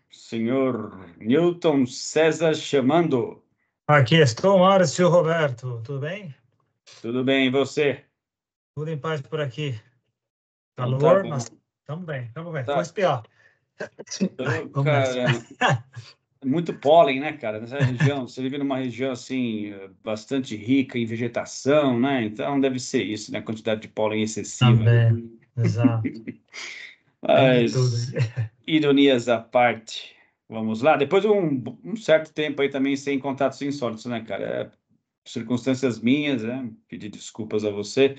Senhor Newton César chamando. Aqui estou, Márcio Roberto. Tudo bem? Tudo bem, e você? Tudo em paz por aqui. Então tá Calor, bom. mas estamos bem, estamos bem. Vou Tá. espiar. Vamos nessa. Cara, muito pólen, né, cara? Nessa região, você vive numa região assim, bastante rica em vegetação, né? Então deve ser isso, né? A quantidade de pólen excessiva. Também, exato. Tem de tudo. Mas, ironias à parte, vamos lá. Depois de um certo tempo aí também sem contatos insólitos, né, cara? Circunstâncias minhas, né? Pedir desculpas a você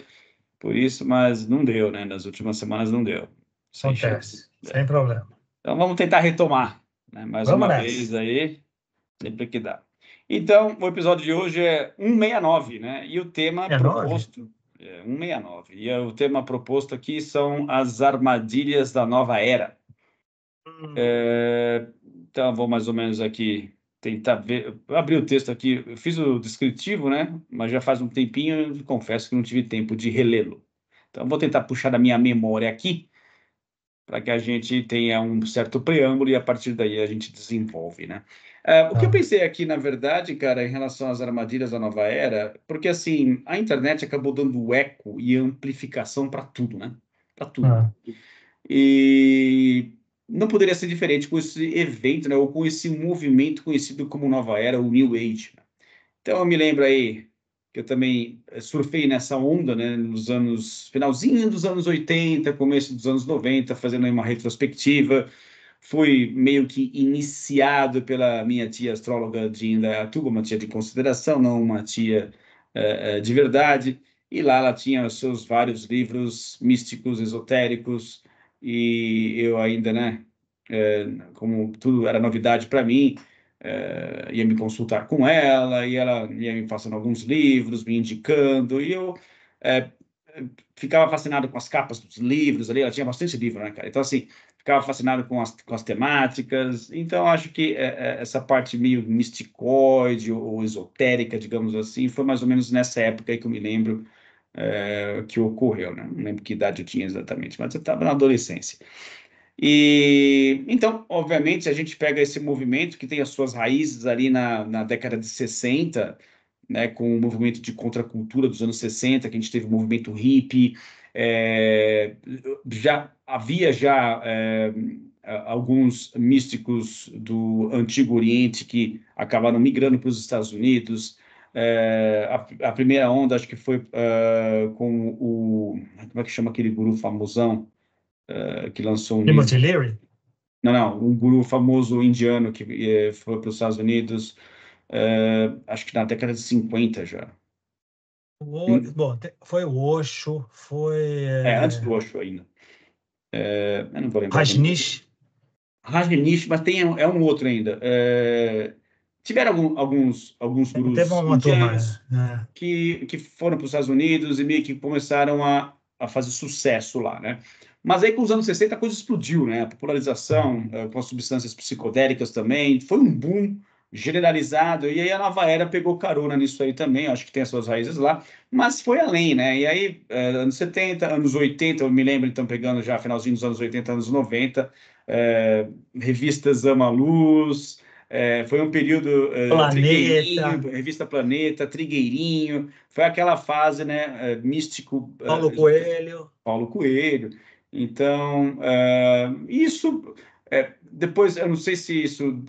por isso, mas não deu, né? Nas últimas semanas não deu. Sem chance. Acontece, sem problema. Então vamos tentar retomar, né? Mais Vamos uma nessa. vez aí, sempre que dá. Então, o episódio de hoje é 169, né? E o tema É nove? proposto é 169. O tema proposto aqui são as armadilhas da nova era. Então, vou mais ou menos aqui tentar ver. Eu abri o texto aqui, eu fiz o descritivo, né? Mas já faz um tempinho, eu confesso que não tive tempo de relê-lo. Então, vou tentar puxar da minha memória aqui, para que a gente tenha um certo preâmbulo e a partir daí a gente desenvolve, né? O que eu Tá. pensei aqui, na verdade, cara, em relação às armadilhas da nova era, porque assim, a internet acabou dando eco e amplificação para tudo, né? Para tudo. Ah, E não poderia ser diferente com esse evento, né, ou com esse movimento conhecido como Nova Era, o New Age. Então eu me lembro aí que eu também surfei nessa onda, né, nos anos finalzinho dos anos 80, começo dos anos 90, fazendo aí uma retrospectiva. Fui meio que iniciado pela minha tia astróloga de Indaiatuba, uma tia de consideração, não uma tia de verdade. E lá ela tinha os seus vários livros místicos, esotéricos, e eu ainda, né, como tudo era novidade para mim, ia me consultar com ela, e ela ia me passando alguns livros, me indicando, e eu é, ficava fascinado com as capas dos livros ali, ela tinha bastante livro, né, cara? Então, assim, ficava fascinado com as temáticas, então acho que essa parte meio misticoide ou esotérica, digamos assim, foi mais ou menos nessa época aí que eu me lembro que ocorreu, né? Não lembro que idade eu tinha exatamente, mas eu estava na adolescência. E então, obviamente, a gente pega esse movimento que tem as suas raízes ali na década de 60, né, com o movimento de contracultura dos anos 60, que a gente teve o movimento hippie, já havia alguns místicos do Antigo Oriente que acabaram migrando para os Estados Unidos. A primeira onda, acho que foi com como é que chama aquele guru famosão que lançou um livro? Timothy Leary? Não, um guru famoso indiano que foi para os Estados Unidos, acho que na década de 50 já. Bom, foi o Osho, foi Antes do Osho ainda. Eu não vou lembrar do nome. Rajneesh. Rajneesh, mas é um outro ainda. Tiveram alguns Teve gurus uma turma. indianos que foram para os Estados Unidos e meio que começaram a fazer sucesso lá, né? Mas aí com os anos 60 a coisa explodiu, né? A popularização com as substâncias psicodélicas também, foi um boom generalizado, e aí a nova era pegou carona nisso aí também, acho que tem as suas raízes lá, mas foi além, né? E aí, anos 70, anos 80, eu me lembro, então, pegando já finalzinho dos anos 80, anos 90, revistas Ama Luz, foi um período Planeta, Trigueirinho, revista Planeta, Trigueirinho, foi aquela fase, né, místico, Paulo Coelho. Paulo Coelho. Então, isso, depois, eu não sei se isso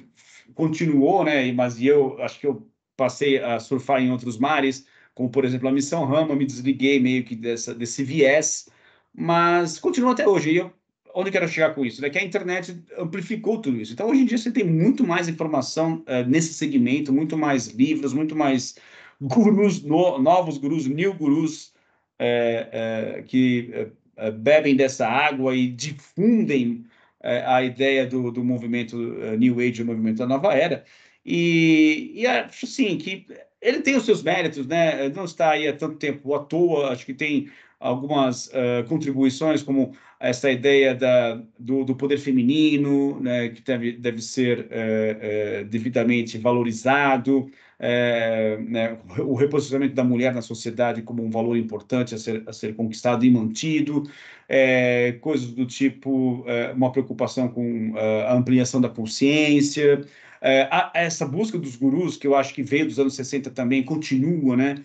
continuou, né, mas eu acho que eu passei a surfar em outros mares, como, por exemplo, a Missão Rama, me desliguei meio que desse viés, mas continua até hoje. E onde eu quero chegar com isso? É que a internet amplificou tudo isso. Então, hoje em dia, você tem muito mais informação nesse segmento, muito mais livros, muito mais gurus, novos gurus, new gurus, que bebem dessa água e difundem a ideia do movimento New Age, o movimento da nova era. E acho assim que ele tem os seus méritos, né? Não está aí há tanto tempo à toa, acho que tem algumas contribuições, como essa ideia do poder feminino, né, que deve ser devidamente valorizado, né, o reposicionamento da mulher na sociedade como um valor importante a ser conquistado e mantido, coisas do tipo uma preocupação com a ampliação da consciência, essa busca dos gurus, que eu acho que veio dos anos 60 também, continua, né?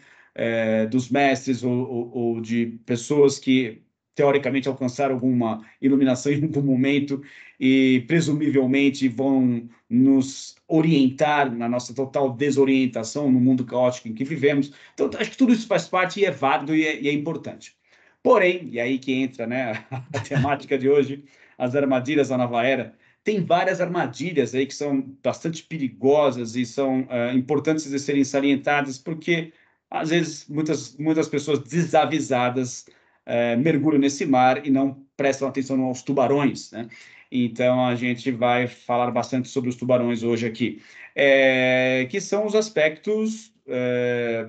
Dos mestres ou de pessoas que teoricamente alcançaram alguma iluminação em algum momento e presumivelmente vão nos orientar na nossa total desorientação no mundo caótico em que vivemos. Então, acho que tudo isso faz parte e é válido e é importante. Porém, e aí que entra, né, a temática de hoje, as armadilhas da nova era. Tem várias armadilhas aí que são bastante perigosas e são importantes de serem salientadas, porque às vezes muitas pessoas desavisadas mergulham nesse mar e não prestam atenção aos tubarões, né? Então a gente vai falar bastante sobre os tubarões hoje aqui, que são os aspectos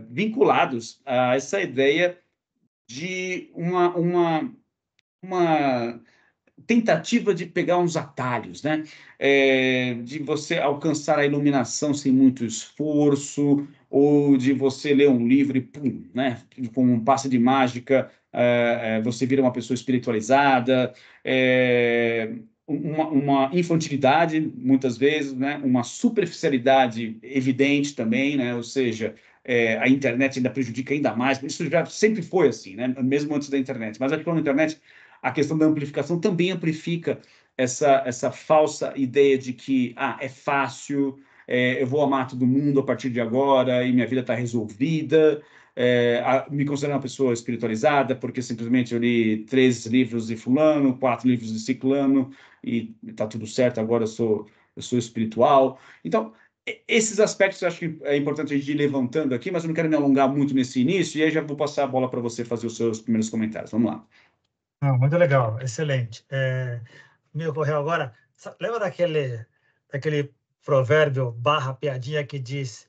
vinculados a essa ideia de uma tentativa de pegar uns atalhos, né? De você alcançar a iluminação sem muito esforço, ou de você ler um livro e, pum, né? Com um passe de mágica, você vira uma pessoa espiritualizada, uma infantilidade, muitas vezes, né? Uma superficialidade evidente também, né? Ou seja, a internet ainda prejudica ainda mais. Isso já sempre foi assim, né? Mesmo antes da internet. Mas acho que com a internet a questão da amplificação também amplifica essa falsa ideia de que é fácil, eu vou amar todo mundo a partir de agora e minha vida está resolvida. Me considero uma pessoa espiritualizada porque simplesmente eu li 3 livros de fulano, 4 livros de ciclano e está tudo certo, agora eu sou espiritual. Então, esses aspectos eu acho que é importante a gente ir levantando aqui, mas eu não quero me alongar muito nesse início, e aí já vou passar a bola para você fazer os seus primeiros comentários. Vamos lá. Não, muito legal, excelente. Me ocorreu agora, lembra daquele provérbio barra piadinha que diz: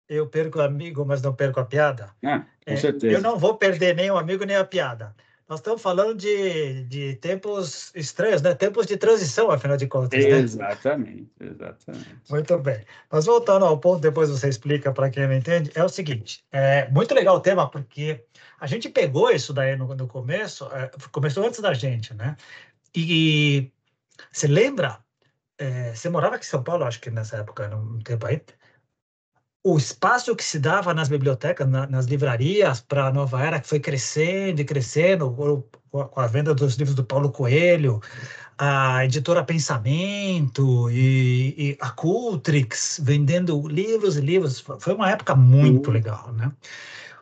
eu perco o amigo, mas não perco a piada? Com Eu certeza. não vou perder nem o amigo nem a piada. Nós estamos falando de tempos estranhos, né? Tempos de transição, afinal de contas, né? Exatamente, exatamente. Muito bem. Mas voltando ao ponto, depois você explica para quem não entende, é o seguinte, é muito legal o tema, porque a gente pegou isso daí no começo, começou antes da gente, né? E você lembra, você morava aqui em São Paulo, acho que nessa época, num tempo aí, o espaço que se dava nas bibliotecas, nas livrarias para a Nova Era, que foi crescendo e crescendo, com a venda dos livros do Paulo Coelho, a editora Pensamento e a Cultrix vendendo livros e livros. Foi uma época muito legal, né?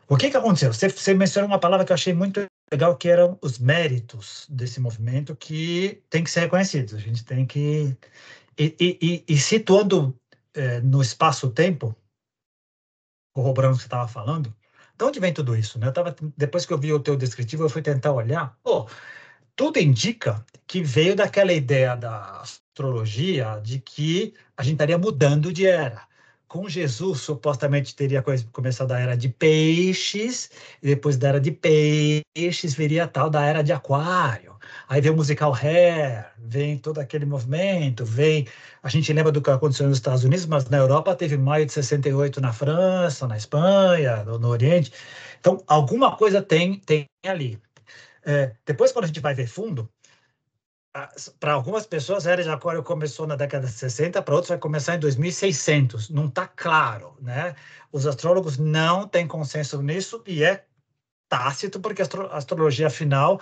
O que aconteceu? Você mencionou uma palavra que eu achei muito legal, que eram os méritos desse movimento que tem que ser reconhecidos. A gente tem que... E situando no espaço-tempo, corroborando o que você estava falando, de onde vem tudo isso, né? Depois que eu vi o teu descritivo, eu fui tentar olhar. Tudo indica que veio daquela ideia da astrologia de que a gente estaria mudando de era. Com Jesus, supostamente teria começado a era de peixes, e depois da era de peixes viria a tal da era de aquário. Aí vem o musical Hair, vem todo aquele movimento, a gente lembra do que aconteceu nos Estados Unidos, mas na Europa teve maio de 68 na França, na Espanha, no Oriente. Então, alguma coisa tem ali. Depois, quando a gente vai ver fundo, para algumas pessoas a era de aquário começou na década de 60, para outros vai começar em 2600. Não está claro, né? Os astrólogos não têm consenso nisso e é tácito, porque a astrologia, afinal,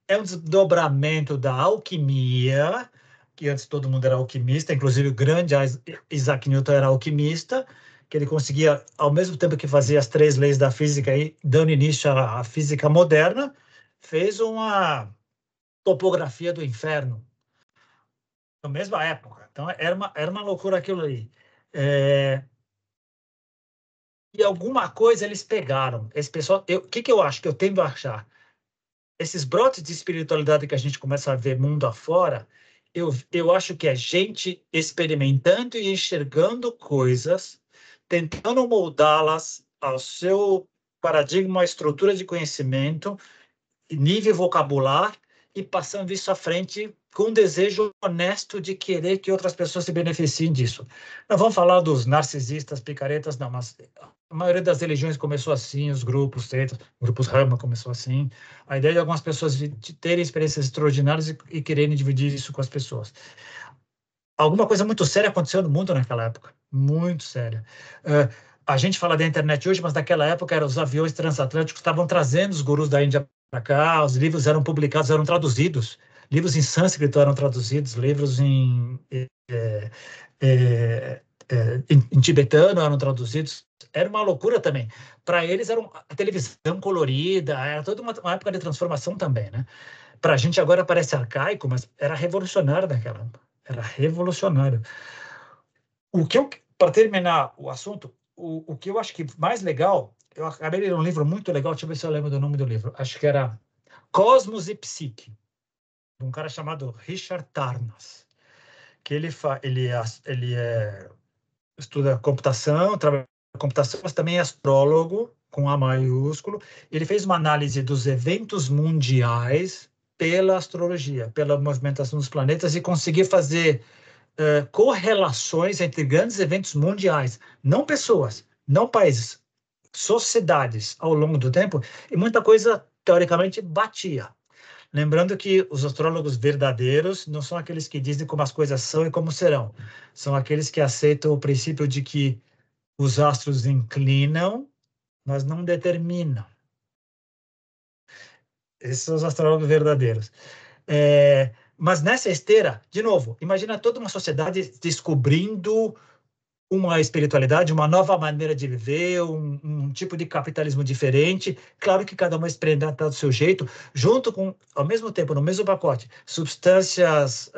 é um desdobramento da alquimia, que antes todo mundo era alquimista, inclusive o grande Isaac Newton era alquimista, que ele conseguia, ao mesmo tempo que fazia as 3 leis da física, e dando início à física moderna, fez uma topografia do inferno, na mesma época. Então, era uma loucura aquilo ali. E alguma coisa eles pegaram. Esse pessoal, o que eu acho? Que eu tendo a achar? Esses brotes de espiritualidade que a gente começa a ver mundo afora, eu acho que é gente experimentando e enxergando coisas, tentando moldá-las ao seu paradigma, estrutura de conhecimento, nível vocabular, e passando isso à frente com um desejo honesto de querer que outras pessoas se beneficiem disso. Não vamos falar dos narcisistas, picaretas, não, mas a maioria das religiões começou assim, os grupos, seitas, grupos Rama começou assim. A ideia de algumas pessoas de terem experiências extraordinárias e quererem dividir isso com as pessoas. Alguma coisa muito séria aconteceu no mundo naquela época, muito séria. A gente fala da internet hoje, mas naquela época eram os aviões transatlânticos estavam trazendo os gurus da Índia para cá, os livros eram publicados, eram traduzidos, livros em sânscrito eram traduzidos, livros em tibetano eram traduzidos. Era uma loucura também. Para eles era a televisão colorida, era toda uma época de transformação também, né? Para a gente agora parece arcaico, mas era revolucionário naquela época. Era revolucionário. Para terminar o assunto, o que eu acho que mais legal, eu acabei de ler um livro muito legal, deixa eu ver se eu lembro do nome do livro. Acho que era Cosmos e Psique, de um cara chamado Richard Tarnas, que ele estuda computação, trabalha com computação, mas também é astrólogo, com A maiúsculo. Ele fez uma análise dos eventos mundiais pela astrologia, pela movimentação dos planetas e conseguiu fazer correlações entre grandes eventos mundiais, não pessoas, não países, sociedades ao longo do tempo, e muita coisa, teoricamente, batia. Lembrando que os astrólogos verdadeiros não são aqueles que dizem como as coisas são e como serão, são aqueles que aceitam o princípio de que os astros inclinam, mas não determinam. Esses são os astrólogos verdadeiros. Mas nessa esteira, de novo, imagina toda uma sociedade descobrindo uma espiritualidade, uma nova maneira de viver, um tipo de capitalismo diferente. Claro que cada uma experimenta do seu jeito, junto com, ao mesmo tempo, no mesmo pacote, substâncias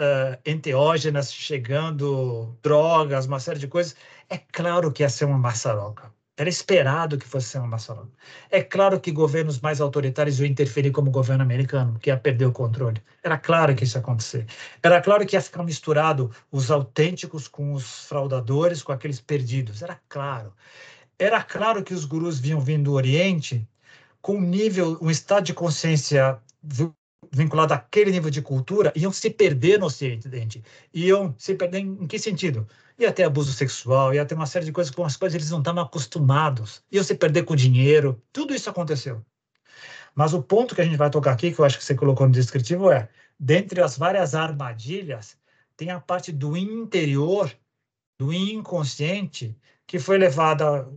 enteógenas chegando, drogas, uma série de coisas. É claro que ia ser uma maçaroca. Era esperado que fosse ser uma maçaroca. É claro que governos mais autoritários iam interferir como o governo americano, que ia perder o controle. Era claro que isso ia acontecer. Era claro que ia ficar misturado os autênticos com os fraudadores, com aqueles perdidos. Era claro. Era claro que os gurus vinham vindo do Oriente com um estado de consciência vinculado àquele nível de cultura, iam se perder no Ocidente. Iam se perder em que sentido? Ia ter abuso sexual, ia ter uma série de coisas com as quais eles não estavam acostumados. Iam se perder com dinheiro. Tudo isso aconteceu. Mas o ponto que a gente vai tocar aqui, que eu acho que você colocou no descritivo, dentre as várias armadilhas, tem a parte do interior, do inconsciente, que foi levado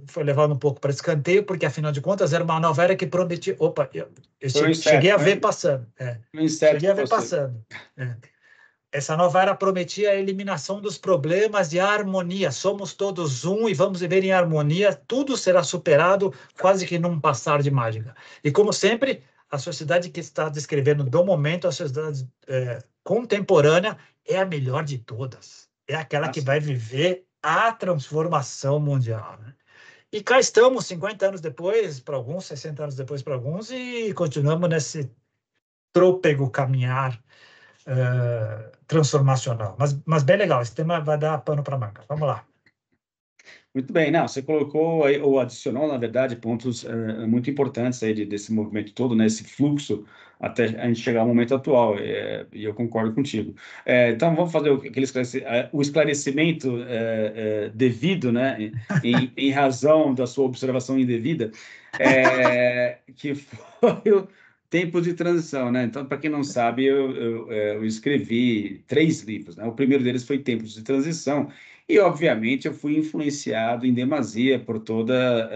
um pouco para escanteio, porque, afinal de contas, era uma novela que prometia... Opa, eu Foi um cheguei inseto, a ver né? passando. Um inseto Cheguei a que ver você. passando. Essa nova era prometia a eliminação dos problemas e a harmonia. Somos todos um e vamos viver em harmonia. Tudo será superado quase que num passar de mágica. E, como sempre, a sociedade que está descrevendo do momento, a sociedade contemporânea, é a melhor de todas. É aquela que Nossa. vai viver a transformação mundial, né? E cá estamos, 50 anos depois, para alguns, 60 anos depois, para alguns, e continuamos nesse trôpego caminhar transformacional. Mas bem legal, esse tema vai dar pano para manga. Vamos lá. Muito bem, não, você colocou aí, ou adicionou, na verdade, pontos muito importantes aí desse movimento todo, né, esse fluxo até a gente chegar ao momento atual, e eu concordo contigo. Então, vamos fazer o esclarecimento devido, né, em razão da sua observação indevida, que foi o tempo de transição, né? Então, para quem não sabe, eu escrevi 3 livros, né? O primeiro deles foi Tempos de Transição, e, obviamente, eu fui influenciado em demasia por toda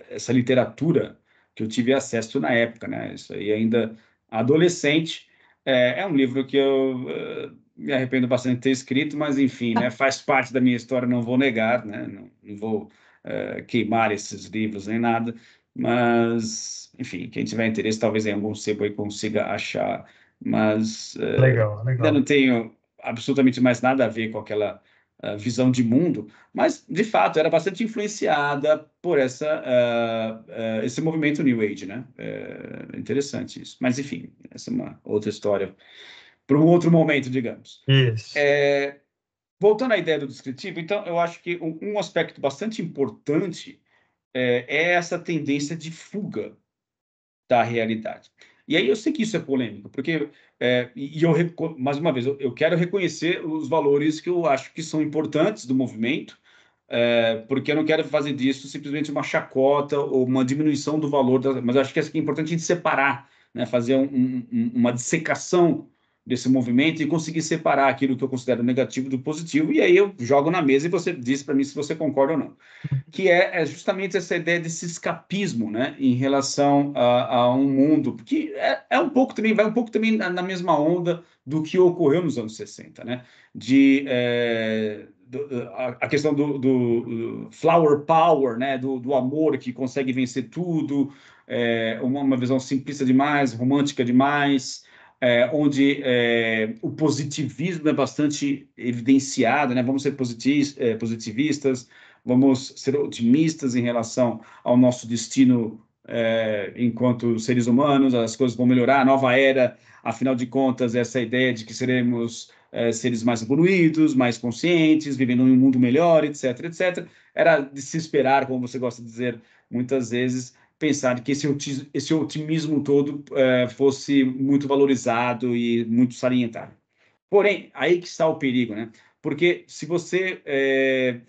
essa literatura que eu tive acesso na época, né? Isso aí ainda adolescente. É um livro que eu me arrependo bastante de ter escrito, mas, enfim, né? Faz parte da minha história, não vou negar, né? Não vou queimar esses livros nem nada, mas, enfim, quem tiver interesse, talvez em algum sebo aí consiga achar, mas Legal, ainda não legal. tenho absolutamente mais nada a ver com aquela visão de mundo, mas de fato era bastante influenciada por esse movimento New Age, né? É interessante isso. Mas enfim, essa é uma outra história para um outro momento, digamos. Isso. Voltando à ideia do descritivo, então eu acho que um aspecto bastante importante é essa tendência de fuga da realidade. E aí eu sei que isso é polêmico, porque, mais uma vez, eu quero reconhecer os valores que eu acho que são importantes do movimento, porque eu não quero fazer disso simplesmente uma chacota ou uma diminuição do valor, mas eu acho que é importante a gente separar, né, fazer uma dissecação desse movimento e conseguir separar aquilo que eu considero negativo do positivo, e aí eu jogo na mesa e você diz para mim se você concorda ou não, que é justamente essa ideia desse escapismo, né, em relação a um mundo, que é um pouco também, vai um pouco também na mesma onda do que ocorreu nos anos 60, né, a questão do flower power, né, do amor que consegue vencer tudo, uma visão simplista demais, romântica demais, onde o positivismo é bastante evidenciado, né, vamos ser positivistas, vamos ser otimistas em relação ao nosso destino enquanto seres humanos, as coisas vão melhorar, a nova era, afinal de contas, essa ideia de que seremos seres mais evoluídos, mais conscientes, vivendo em um mundo melhor, etc, etc. Era de se esperar, como você gosta de dizer muitas vezes, pensar que esse otimismo todo fosse muito valorizado e muito salientado. Porém, aí que está o perigo, né? Porque se você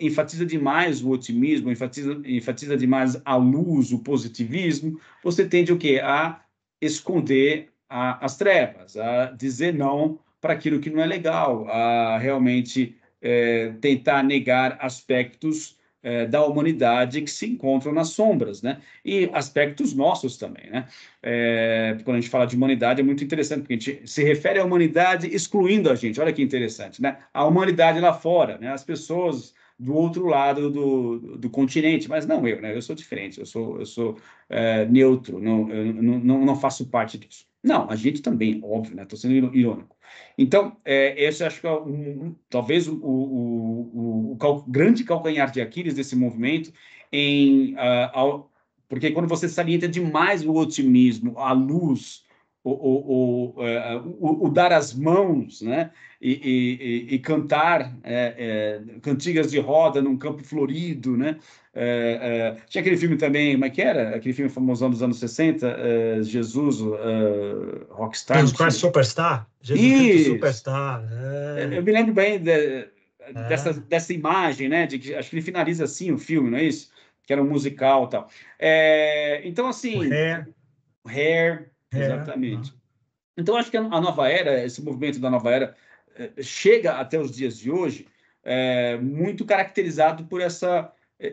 enfatiza demais o otimismo, enfatiza demais a luz, o positivismo, você tende o quê? A esconder as trevas, a dizer não para aquilo que não é legal, a realmente tentar negar aspectos da humanidade que se encontram nas sombras, né? E aspectos nossos também, né? Quando a gente fala de humanidade, é muito interessante, porque a gente se refere à humanidade excluindo a gente. Olha que interessante, né? A humanidade lá fora, né? As pessoas do outro lado do continente, mas não eu, né? Eu sou diferente, eu sou neutro, não faço parte disso. Não, a gente também, óbvio, né? Estou sendo irônico. Então, esse acho que é talvez grande calcanhar de Aquiles desse movimento porque quando você salienta demais o otimismo, a luz, o dar as mãos, né? E cantar cantigas de roda num campo florido, né? Tinha aquele filme também, como é que era? Aquele filme famosão dos anos 60, Jesus, Rockstar, não Jesus Christ tinha? Superstar, Jesus Cristo Isso! Superstar, Eu me lembro bem é, dessa imagem, né? Acho que ele finaliza assim o filme, não é isso? Que era um musical e tal. Então, o assim, Hair, Hair, não. exatamente. Então, acho que a nova era, esse movimento da nova era, chega até os dias de hoje muito caracterizado por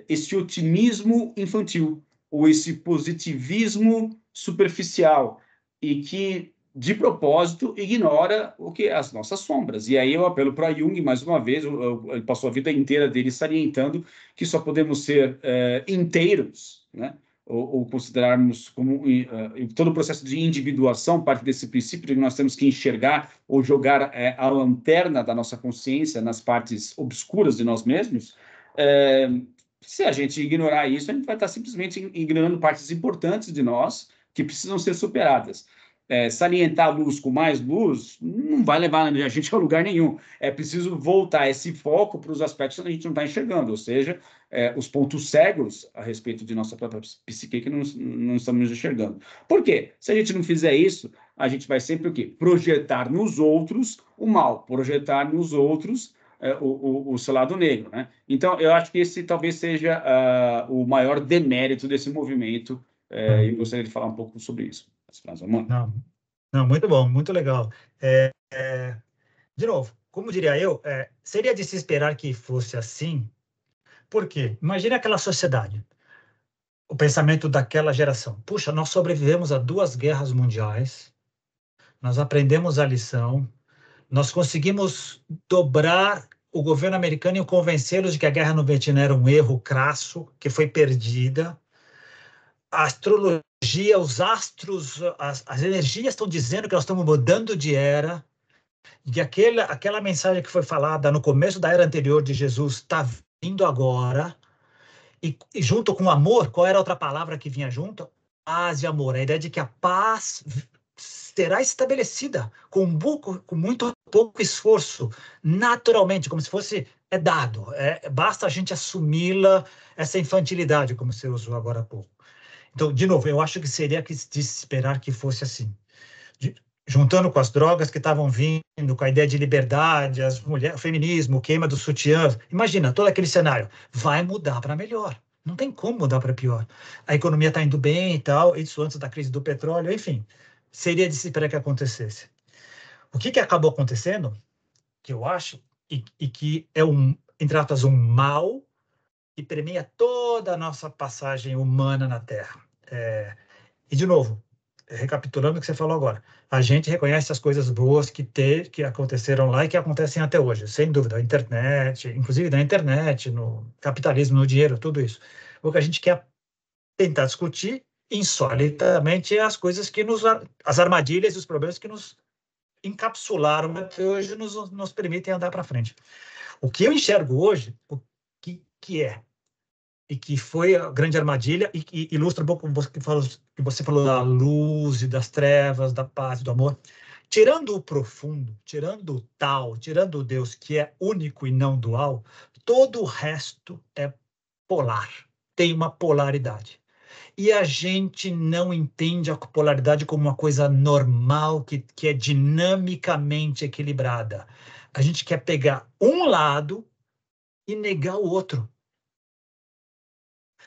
esse otimismo infantil, ou esse positivismo superficial, e que, de propósito, ignora o que as nossas sombras. E aí eu apelo para Jung, mais uma vez, ele passou a vida inteira dele salientando que só podemos ser inteiros, né? Ou considerarmos como todo o processo de individuação parte desse princípio de que nós temos que enxergar ou jogar a lanterna da nossa consciência nas partes obscuras de nós mesmos. Se a gente ignorar isso, a gente vai estar simplesmente ignorando partes importantes de nós que precisam ser superadas. Salientar a luz com mais luz não vai levar a gente a lugar nenhum. É preciso voltar esse foco para os aspectos que a gente não está enxergando, ou seja, os pontos cegos a respeito de nossa própria psique que não estamos enxergando. Por quê? Se a gente não fizer isso, a gente vai sempre o quê? Projetar nos outros o mal, projetar nos outros o seu lado negro, né? Então, eu acho que esse talvez seja o maior demérito desse movimento, e eu gostaria de falar um pouco sobre isso. Não, não, muito bom, muito legal. É, de novo, como diria eu, seria de se esperar que fosse assim, por quê? Imagine aquela sociedade, o pensamento daquela geração. Puxa, nós sobrevivemos a 2 guerras mundiais, nós aprendemos a lição, nós conseguimos dobrar o governo americano e convencê-los de que a guerra no Vietnã era um erro crasso, que foi perdida. A astrologia, os astros, as energias estão dizendo que nós estamos mudando de era, e aquela mensagem que foi falada no começo da era anterior de Jesus está vindo agora, e junto com o amor, qual era a outra palavra que vinha junto? Paz e amor. A ideia de que a paz será estabelecida com muito pouco esforço, naturalmente, como se fosse dado. Basta a gente assumi-la, essa infantilidade, como você usou agora há pouco. Então, de novo, eu acho que seria de se esperar que fosse assim. juntando com as drogas que estavam vindo, com a ideia de liberdade, as mulheres, o feminismo, queima dos sutiãs. Imagina, todo aquele cenário. Vai mudar para melhor. Não tem como mudar para pior. A economia está indo bem e tal, isso antes da crise do petróleo, enfim. Seria de se esperar que acontecesse. O que acabou acontecendo, que eu acho, e que é entre aspas, um mal que permeia toda a nossa passagem humana na Terra. E, de novo, recapitulando o que você falou agora, a gente reconhece as coisas boas que aconteceram lá e que acontecem até hoje, sem dúvida, a internet, inclusive na internet, no capitalismo, no dinheiro, tudo isso. O que a gente quer tentar discutir, insolitamente, é as coisas as armadilhas e os problemas que nos encapsularam até hoje nos permitem andar para frente. O que eu enxergo hoje, que é, e que foi a grande armadilha, e que ilustra um pouco que você falou da luz e das trevas, da paz e do amor. Tirando o profundo, tirando o tal, tirando o Deus que é único e não dual, todo o resto é polar, tem uma polaridade. E a gente não entende a polaridade como uma coisa normal, que é dinamicamente equilibrada. A gente quer pegar um lado e negar o outro.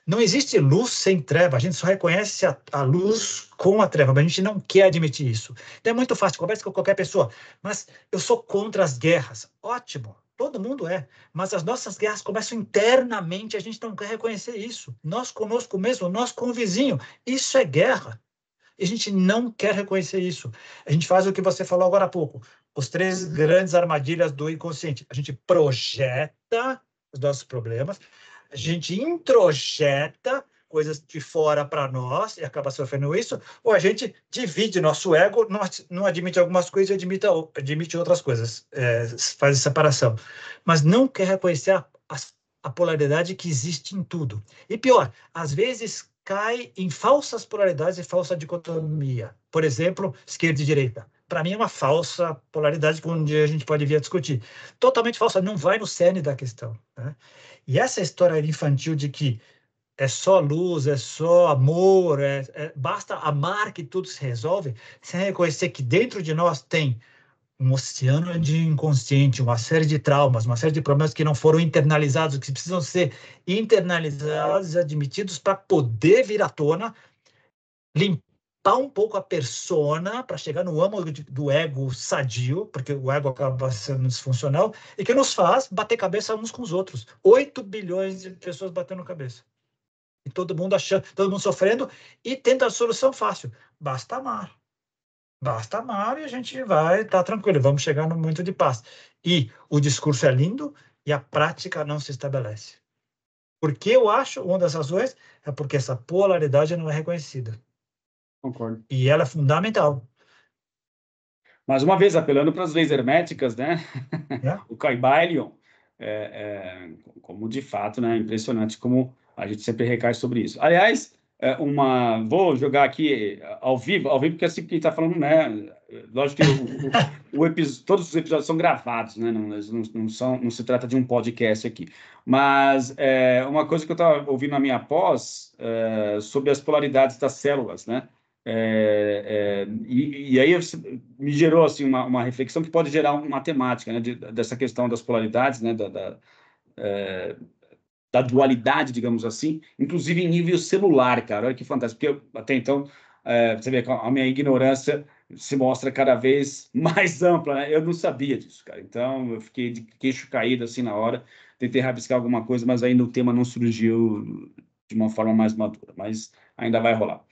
Não existe luz sem treva, a gente só reconhece a luz com a treva, mas a gente não quer admitir isso. Então é muito fácil, conversa com qualquer pessoa, mas eu sou contra as guerras. Ótimo, todo mundo é, mas as nossas guerras começam internamente, a gente não quer reconhecer isso. Nós conosco mesmo, nós com o vizinho, isso é guerra. E a gente não quer reconhecer isso. A gente faz o que você falou agora há pouco, os 3 grandes armadilhas do inconsciente. A gente projeta os nossos problemas, a gente introjeta coisas de fora para nós e acaba sofrendo isso, ou a gente divide nosso ego, não admite algumas coisas e admite outras coisas, faz a separação. Mas não quer reconhecer a polaridade que existe em tudo. E pior, às vezes cai em falsas polaridades e falsa dicotomia. Por exemplo, esquerda e direita. Para mim é uma falsa polaridade que um dia a gente pode vir a discutir. Totalmente falsa, não vai no cerne da questão, né? E essa história infantil de que é só luz, é só amor, basta amar que tudo se resolve, sem reconhecer que dentro de nós tem um oceano de inconsciente, uma série de traumas, uma série de problemas que não foram internalizados, que precisam ser internalizados e admitidos para poder vir à tona, limpar um pouco a persona para chegar no âmago do ego sadio, porque o ego acaba sendo disfuncional, e que nos faz bater cabeça uns com os outros. 8 bilhões de pessoas batendo cabeça. E todo mundo achando, todo mundo sofrendo, e tendo a solução fácil. Basta amar. Basta amar e a gente vai estar tranquilo, vamos chegar no momento de paz. E o discurso é lindo e a prática não se estabelece. Porque eu acho, uma das razões, é porque essa polaridade não é reconhecida. Concordo. E ela é fundamental. Mais uma vez, apelando para as leis herméticas, né? Né? O Kybalion, como de fato, né? Impressionante como a gente sempre recai sobre isso. Aliás, vou jogar aqui ao vivo, porque assim quem está falando, né? Lógico que todos os episódios são gravados, né? Não se trata de um podcast aqui. Mas uma coisa que eu estava ouvindo na minha pós sobre as polaridades das células, né? E aí me gerou assim uma reflexão que pode gerar uma temática, né, dessa questão das polaridades, né, da dualidade, digamos assim, inclusive em nível celular, cara. Olha que fantástico, porque até então você vê que a minha ignorância se mostra cada vez mais ampla, né? Eu não sabia disso, cara. Então eu fiquei de queixo caído assim na hora, tentei rabiscar alguma coisa, mas ainda o tema não surgiu de uma forma mais madura, mas ainda vai rolar.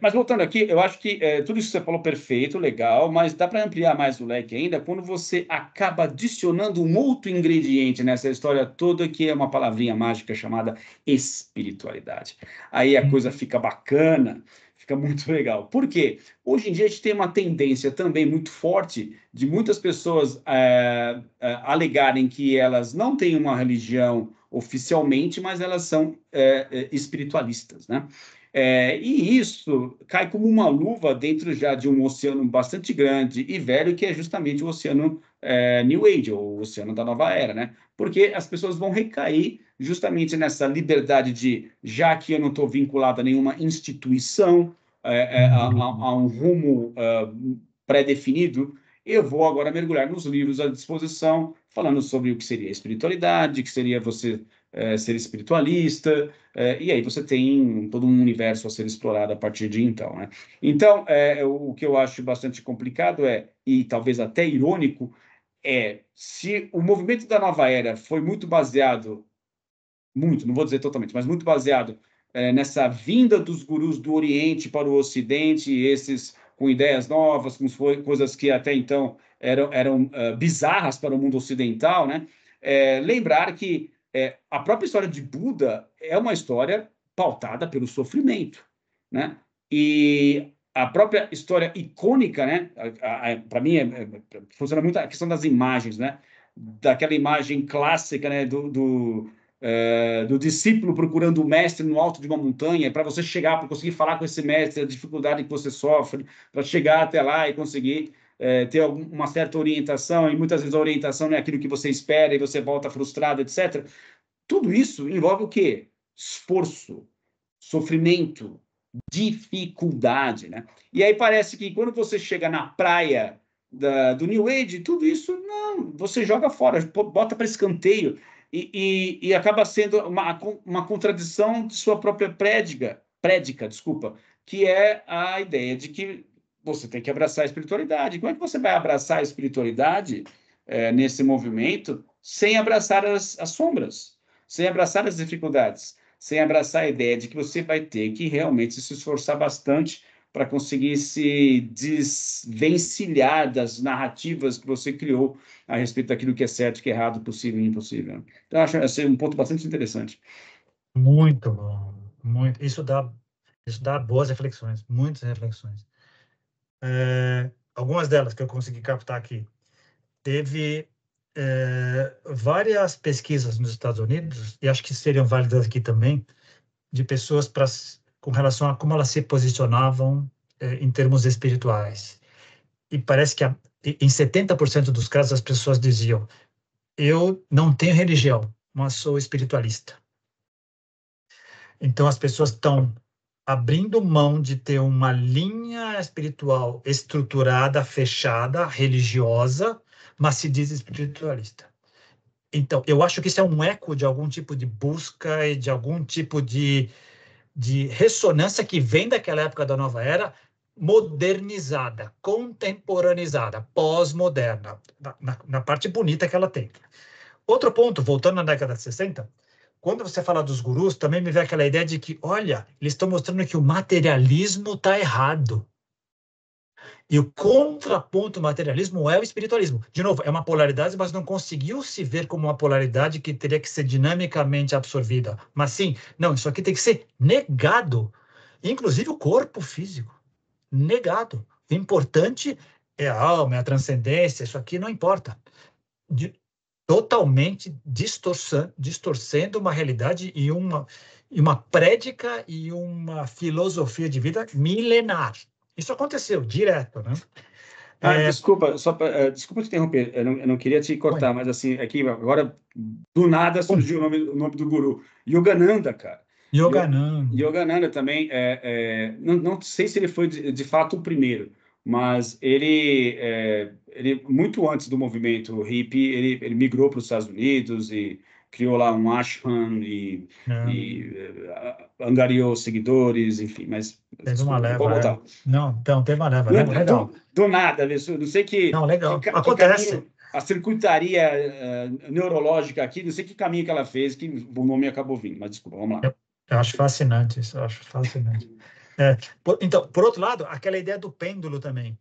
Mas voltando aqui, eu acho que tudo isso que você falou perfeito, legal, mas dá para ampliar mais o leque ainda quando você acaba adicionando um outro ingrediente nessa história toda, que é uma palavrinha mágica chamada espiritualidade. Aí a coisa fica bacana, fica muito legal. Por quê? Hoje em dia a gente tem uma tendência também muito forte de muitas pessoas alegarem que elas não têm uma religião oficialmente, mas elas são espiritualistas, né? E isso cai como uma luva dentro já de um oceano bastante grande e velho, que é justamente o oceano New Age, ou o oceano da nova era, né? Porque as pessoas vão recair justamente nessa liberdade de, já que eu não estou vinculado a nenhuma instituição, a um rumo pré-definido, eu vou agora mergulhar nos livros à disposição, falando sobre o que seria espiritualidade, o que seria você ser espiritualista, e aí você tem todo um universo a ser explorado a partir de então, né? Então, o que eu acho bastante complicado e talvez até irônico, se o movimento da nova era foi muito baseado, não vou dizer totalmente, mas muito baseado nessa vinda dos gurus do Oriente para o Ocidente, esses com ideias novas, com coisas que até então eram bizarras para o mundo ocidental, né? Lembrar que a própria história de Buda é uma história pautada pelo sofrimento, né? E a própria história icônica, né? Para mim, funciona muito a questão das imagens, né? Daquela imagem clássica, né? Do discípulo procurando o mestre no alto de uma montanha, para você chegar, para conseguir falar com esse mestre, a dificuldade que você sofre, para chegar até lá e conseguir ter uma certa orientação, e muitas vezes a orientação não é aquilo que você espera e você volta frustrado, etc. Tudo isso envolve o quê? Esforço, sofrimento, dificuldade, né? E aí parece que quando você chega na praia do New Age, tudo isso, não, você joga fora, bota para escanteio, e acaba sendo uma contradição de sua própria prédica, desculpa, que é a ideia de que você tem que abraçar a espiritualidade. Como é que você vai abraçar a espiritualidade nesse movimento sem abraçar as sombras, sem abraçar as dificuldades, sem abraçar a ideia de que você vai ter que realmente se esforçar bastante para conseguir se desvencilhar das narrativas que você criou a respeito daquilo que é certo, que é errado, possível e impossível. Então, eu acho esse um ponto bastante interessante. Muito bom, muito. Isso dá boas reflexões, muitas reflexões. Algumas delas que eu consegui captar aqui. Teve várias pesquisas nos Estados Unidos, e acho que seriam válidas aqui também, de pessoas com relação a como elas se posicionavam em termos espirituais. E parece que em 70% dos casos as pessoas diziam: eu não tenho religião, mas sou espiritualista. Então as pessoas estão abrindo mão de ter uma linha espiritual estruturada, fechada, religiosa, mas se diz espiritualista. Então, eu acho que isso é um eco de algum tipo de busca e de algum tipo de ressonância que vem daquela época da nova era, modernizada, contemporaneizada, pós-moderna, na parte bonita que ela tem. Outro ponto, voltando na década de 60, quando você fala dos gurus, também me vem aquela ideia de que, olha, eles estão mostrando que o materialismo está errado. E o contraponto ao materialismo é o espiritualismo. De novo, é uma polaridade, mas não conseguiu se ver como uma polaridade que teria que ser dinamicamente absorvida. Mas sim, não, isso aqui tem que ser negado. Inclusive o corpo físico. Negado. O importante é a alma, é a transcendência, isso aqui não importa. Totalmente distorcendo uma realidade e uma prédica e uma filosofia de vida milenar. Isso aconteceu direto, né? Desculpa, desculpa te interromper, eu não queria te cortar, mas assim, aqui agora, do nada surgiu o nome do guru, Yogananda, cara. Yogananda. Yogananda também, não sei se ele foi de fato o primeiro, mas ele muito antes do movimento hippie, ele migrou para os Estados Unidos e criou lá um ashram e angariou seguidores, enfim, mas Teve uma desculpa, vou leva, voltar. Não, então teve uma leva, né? Legal. Do nada, não sei Não, legal. que Acontece. caminho, a circuitaria neurológica aqui, não sei que caminho que ela fez, que o nome acabou vindo, mas desculpa, vamos lá. Eu acho fascinante isso, eu acho fascinante. Então, por outro lado, aquela ideia do pêndulo também.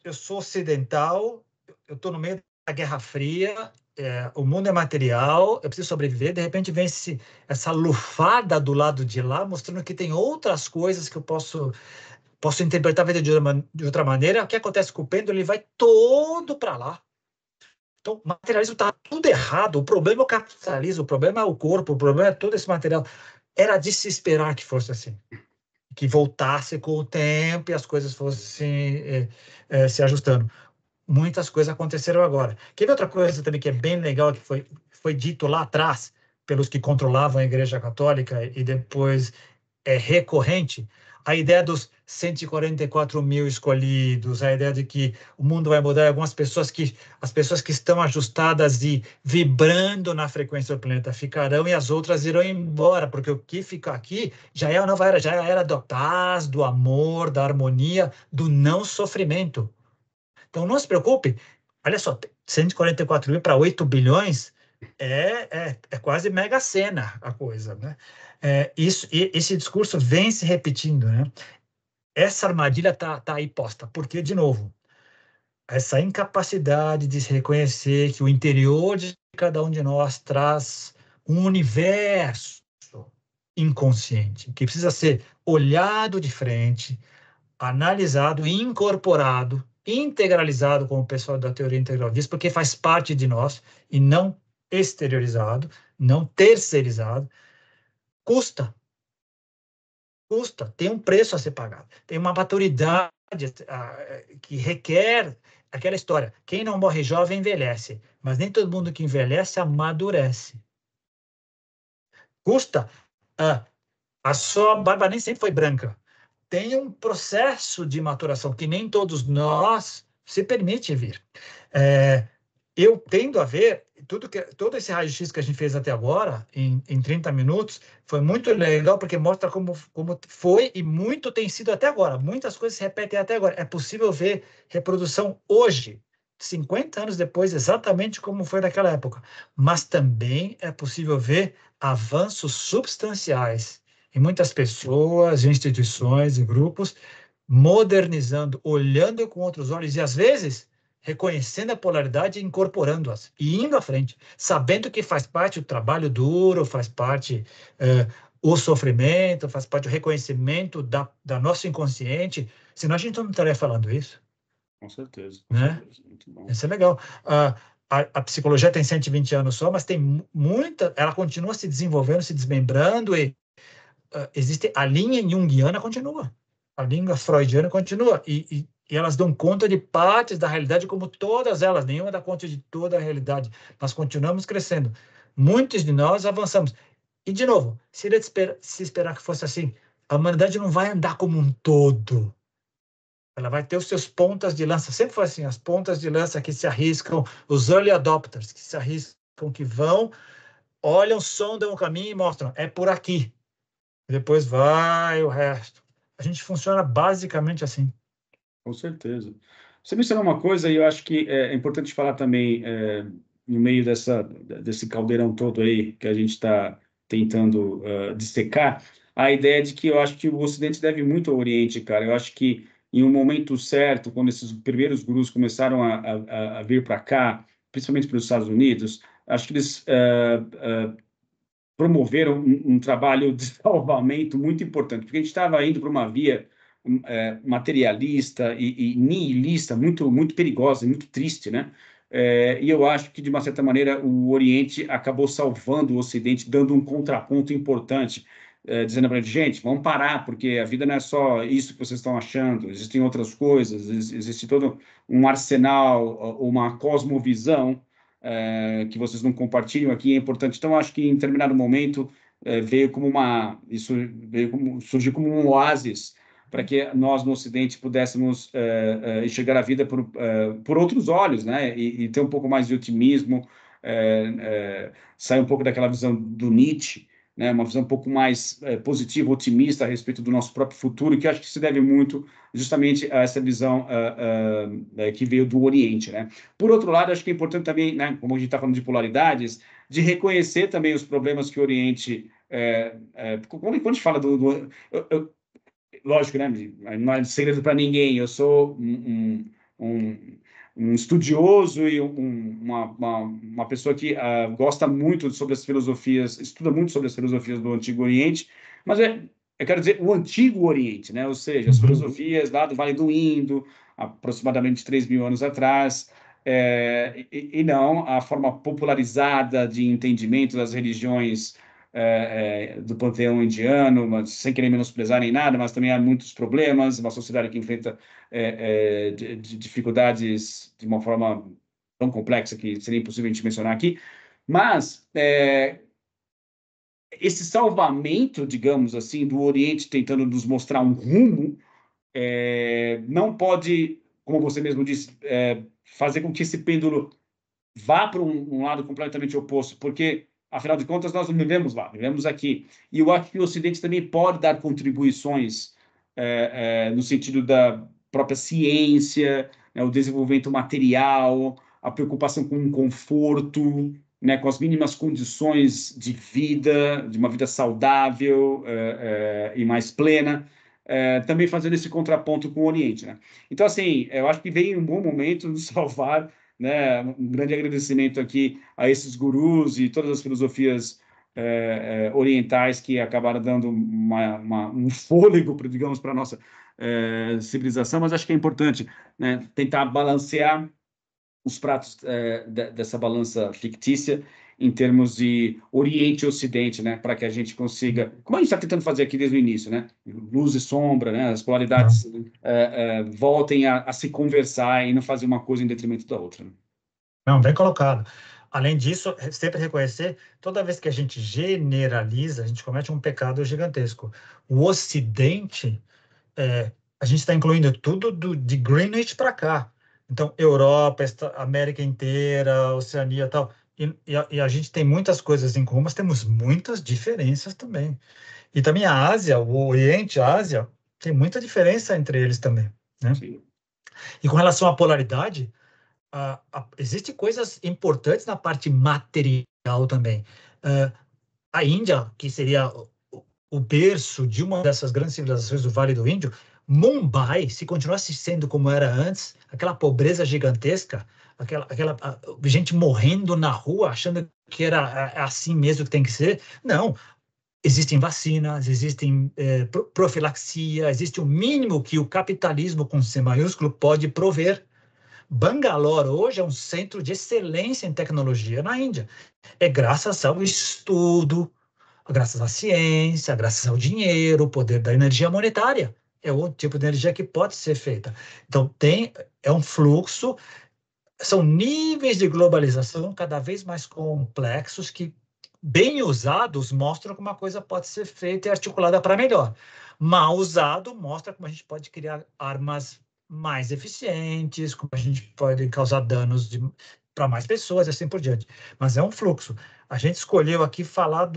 Eu sou ocidental, eu estou no meio da Guerra Fria, o mundo é material, eu preciso sobreviver, de repente vem essa lufada do lado de lá, mostrando que tem outras coisas que eu posso interpretar a vida de outra maneira. O que acontece com o pêndulo? Ele vai todo para lá. Então, o materialismo está tudo errado. O problema é o capitalismo, o problema é o corpo, o problema é todo esse material. Era de se esperar que fosse assim, que voltasse com o tempo e as coisas fossem se ajustando. Muitas coisas aconteceram agora. Quer ver outra coisa também que é bem legal, que foi dito lá atrás pelos que controlavam a Igreja Católica e depois é recorrente? a ideia dos 144 mil escolhidos, a ideia de que o mundo vai mudar, as pessoas que estão ajustadas e vibrando na frequência do planeta ficarão e as outras irão embora, porque o que fica aqui já é a nova era, já é a era da paz, do amor, da harmonia, do não sofrimento. Então, não se preocupe. Olha só, 144 mil para 8 bilhões é quase mega sena a coisa, né? Esse discurso vem se repetindo, né? Essa armadilha tá aí posta, porque, de novo, essa incapacidade de se reconhecer que o interior de cada um de nós traz um universo inconsciente, que precisa ser olhado de frente, analisado, incorporado, integralizado, como o pessoal da teoria integral diz, porque faz parte de nós e não exteriorizado, não terceirizado, custa, custa, tem um preço a ser pagado, tem uma maturidade que requer aquela história. Quem não morre jovem envelhece, mas nem todo mundo que envelhece amadurece. Custa. A sua barba nem sempre foi branca. Tem um processo de maturação que nem todos nós se permite vir. Eu tendo a ver todo esse raio-x que a gente fez até agora, em 30 minutos, foi muito legal, porque mostra como foi e muito tem sido até agora. Muitas coisas se repetem até agora. É possível ver reprodução hoje, 50 anos depois, exatamente como foi naquela época. Mas também é possível ver avanços substanciais em muitas pessoas, instituições e grupos, modernizando, olhando com outros olhos e, às vezes, reconhecendo a polaridade e incorporando-as, e indo à frente, sabendo que faz parte o trabalho duro, faz parte o sofrimento, faz parte o reconhecimento da nosso inconsciente, senão a gente não estaria falando isso. Com certeza, Né? muito bom. Isso é legal. A psicologia tem 120 anos só, mas tem muita, ela continua se desenvolvendo, se desmembrando, e existe a linha junguiana continua, a linha freudiana continua, e elas dão conta de partes da realidade, como todas elas, nenhuma dá conta de toda a realidade. Nós continuamos crescendo. Muitos de nós avançamos. E, de novo, se esperar que fosse assim, a humanidade não vai andar como um todo. Ela vai ter os seus pontas de lança. Sempre foi assim, as pontas de lança que se arriscam, os early adopters que se arriscam, que vão, olham, sondam o caminho e mostram, é por aqui. Depois vai o resto. A gente funciona basicamente assim. Com certeza. Você mencionou uma coisa e eu acho que é importante falar também, no meio desse caldeirão todo aí que a gente está tentando dissecar, a ideia de que eu acho que o Ocidente deve muito ao Oriente, cara. Eu acho que em um momento certo, quando esses primeiros gurus começaram a vir para cá, principalmente para os Estados Unidos, acho que eles promoveram um trabalho de salvamento muito importante, porque a gente estava indo para uma via materialista e nihilista, muito perigosa, muito triste, né? E eu acho que, de uma certa maneira, o Oriente acabou salvando o Ocidente, dando um contraponto importante, dizendo para a gente, vamos parar, porque a vida não é só isso que vocês estão achando, existem outras coisas, existe todo um arsenal, uma cosmovisão que vocês não compartilham aqui, é importante. Então, acho que em determinado momento isso surgiu como um oásis para que nós no Ocidente pudéssemos enxergar a vida por outros olhos, né? E ter um pouco mais de otimismo, sair um pouco daquela visão do Nietzsche, né? Uma visão um pouco mais positiva, otimista a respeito do nosso próprio futuro, que acho que se deve muito justamente a essa visão que veio do Oriente, né? Por outro lado, acho que é importante também, né, como a gente está falando de polaridades, de reconhecer também os problemas que o Oriente quando a gente fala lógico, né? Não é segredo para ninguém. Eu sou um estudioso e uma pessoa que gosta muito sobre as filosofias, estuda muito sobre as filosofias do Antigo Oriente, mas eu quero dizer o Antigo Oriente, né? Ou seja, as filosofias lá do Vale do Indo, aproximadamente 3.000 anos atrás, e não a forma popularizada de entendimento das religiões do panteão indiano, mas sem querer menosprezar nem nada, mas também há muitos problemas, uma sociedade que enfrenta de dificuldades de uma forma tão complexa que seria impossível a gente mencionar aqui, mas esse salvamento, digamos assim, do Oriente tentando nos mostrar um rumo, não pode, como você mesmo disse, fazer com que esse pêndulo vá para um lado completamente oposto, porque, afinal de contas, nós não vivemos lá, vivemos aqui. E eu acho que o Ocidente também pode dar contribuições no sentido da própria ciência, né, o desenvolvimento material, a preocupação com o conforto, né, com as mínimas condições de vida, de uma vida saudável e mais plena, também fazendo esse contraponto com o Oriente, né? Então, assim, eu acho que veio um bom momento de salvar, né? Um grande agradecimento aqui a esses gurus e todas as filosofias orientais que acabaram dando um fôlego, digamos, para a nossa civilização, mas acho que é importante, né, tentar balancear os pratos dessa balança fictícia em termos de Oriente e Ocidente, né, para que a gente consiga, como a gente está tentando fazer aqui desde o início, né, luz e sombra, né, as polaridades voltem a se conversar e não fazer uma coisa em detrimento da outra. Né? Não, bem colocado. Além disso, sempre reconhecer, toda vez que a gente generaliza, a gente comete um pecado gigantesco. O Ocidente, a gente está incluindo tudo de Greenwich para cá. Então, Europa, América inteira, Oceania e tal. E a gente tem muitas coisas em comum, mas temos muitas diferenças também. E também a Ásia, o Oriente, a Ásia, tem muita diferença entre eles também, né? Sim. E com relação à polaridade, existem coisas importantes na parte material também. A Índia, que seria o berço de uma dessas grandes civilizações do Vale do Índio, Mumbai, se continuasse sendo como era antes, aquela pobreza gigantesca, aquela gente morrendo na rua, achando que era assim mesmo que tem que ser, não. Existem vacinas, existem profilaxia, existe o mínimo que o capitalismo com C maiúsculo pode prover. Bangalore hoje é um centro de excelência em tecnologia na Índia. É graças ao estudo, graças à ciência, graças ao dinheiro, o poder da energia monetária. É outro tipo de energia que pode ser feita. Então, é um fluxo, são níveis de globalização cada vez mais complexos que, bem usados, mostram como uma coisa pode ser feita e articulada para melhor. Mal usado, mostra como a gente pode criar armas mais eficientes, como a gente pode causar danos para mais pessoas e assim por diante. Mas é um fluxo. A gente escolheu aqui falar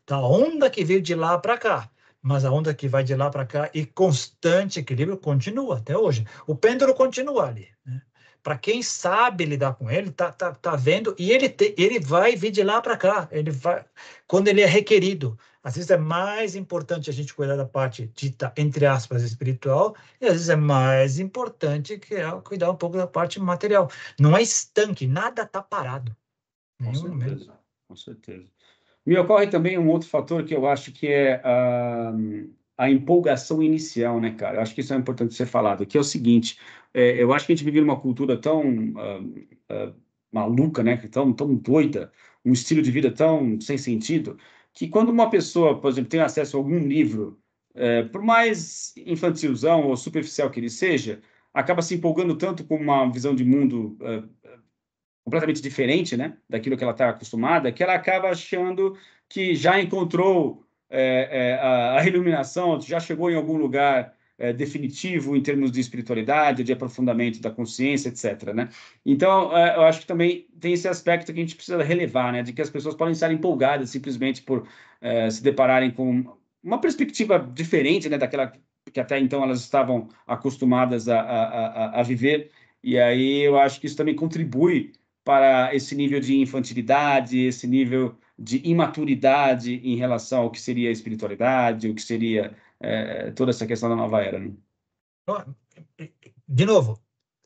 da onda que veio de lá para cá, mas a onda que vai de lá para cá e constante equilíbrio continua até hoje. O pêndulo continua ali, né? Para quem sabe lidar com ele, tá vendo, e ele vai vir de lá para cá, ele vai, quando ele é requerido. Às vezes é mais importante a gente cuidar da parte dita, entre aspas, espiritual, e às vezes é mais importante cuidar um pouco da parte material. Não é estanque, nada está parado. Com Nenhum momento. certeza, com certeza. Me ocorre também um outro fator que eu acho que é a empolgação inicial, né, cara? Eu acho que isso é importante ser falado, que é o seguinte, eu acho que a gente vive numa cultura tão maluca, né, tão doida, um estilo de vida tão sem sentido, que quando uma pessoa, por exemplo, tem acesso a algum livro, por mais infantilzão ou superficial que ele seja, acaba se empolgando tanto com uma visão de mundo completamente diferente, né, daquilo que ela está acostumada, que ela acaba achando que já encontrou a iluminação, já chegou em algum lugar definitivo em termos de espiritualidade, de aprofundamento da consciência, etc. Né? Então, eu acho que também tem esse aspecto que a gente precisa relevar, né, de que as pessoas podem estar empolgadas simplesmente por se depararem com uma perspectiva diferente, né, daquela que até então elas estavam acostumadas a viver. E aí eu acho que isso também contribui para esse nível de infantilidade, esse nível de imaturidade em relação ao que seria a espiritualidade, o que seria toda essa questão da nova era. Né? De novo,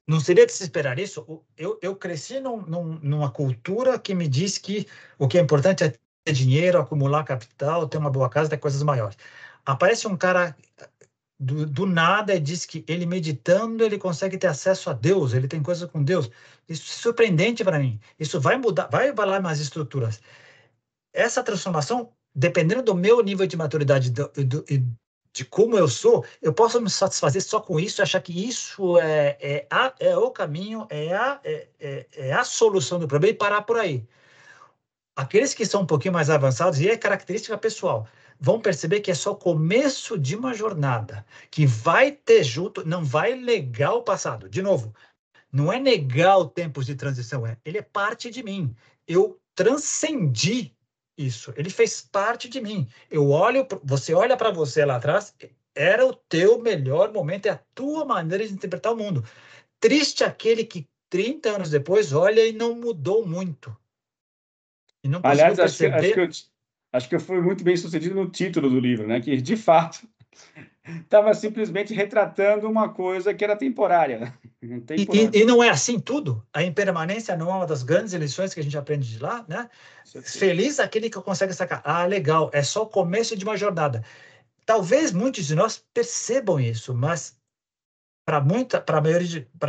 não seria de se esperar isso? Eu cresci numa cultura que me diz que o que é importante é ter dinheiro, acumular capital, ter uma boa casa, ter coisas maiores. Aparece um cara do nada e diz que ele meditando, ele consegue ter acesso a Deus, ele tem coisa com Deus. Isso é surpreendente para mim. Isso vai mudar, vai abalar mais estruturas. Essa transformação, dependendo do meu nível de maturidade de como eu sou, eu posso me satisfazer só com isso, achar que isso é o caminho, é a solução do problema e parar por aí. Aqueles que são um pouquinho mais avançados, e é característica pessoal, vão perceber que é só o começo de uma jornada, que vai ter junto, não vai negar o passado. De novo, não é negar o tempo de transição, ele é parte de mim. Eu transcendi isso, ele fez parte de mim. Você olha para você lá atrás, era o teu melhor momento, é a tua maneira de interpretar o mundo. Triste aquele que 30 anos depois olha e não mudou muito. E não conseguiu Aliás, acho que perceber. eu fui muito bem sucedido no título do livro, né? Que, de fato, estava simplesmente retratando uma coisa que era temporária, né? E não é assim tudo. A impermanência não é uma das grandes lições que a gente aprende de lá, né? Feliz aquele que consegue sacar. Ah, legal, é só o começo de uma jornada. Talvez muitos de nós percebam isso, mas para a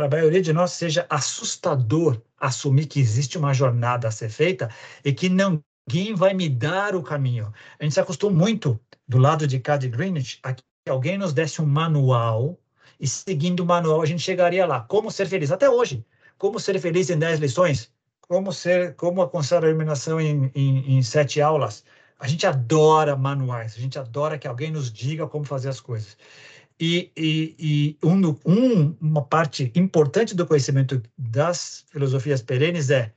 maioria de nós seja assustador assumir que existe uma jornada a ser feita e que ninguém vai me dar o caminho. A gente se acostumou muito do lado de cá de Greenwich a que alguém nos desse um manual e seguindo o manual a gente chegaria lá. Como ser feliz? Até hoje. Como ser feliz em 10 lições? Como alcançar a iluminação em 7 aulas? A gente adora manuais, a gente adora que alguém nos diga como fazer as coisas. Uma parte importante do conhecimento das filosofias perenes é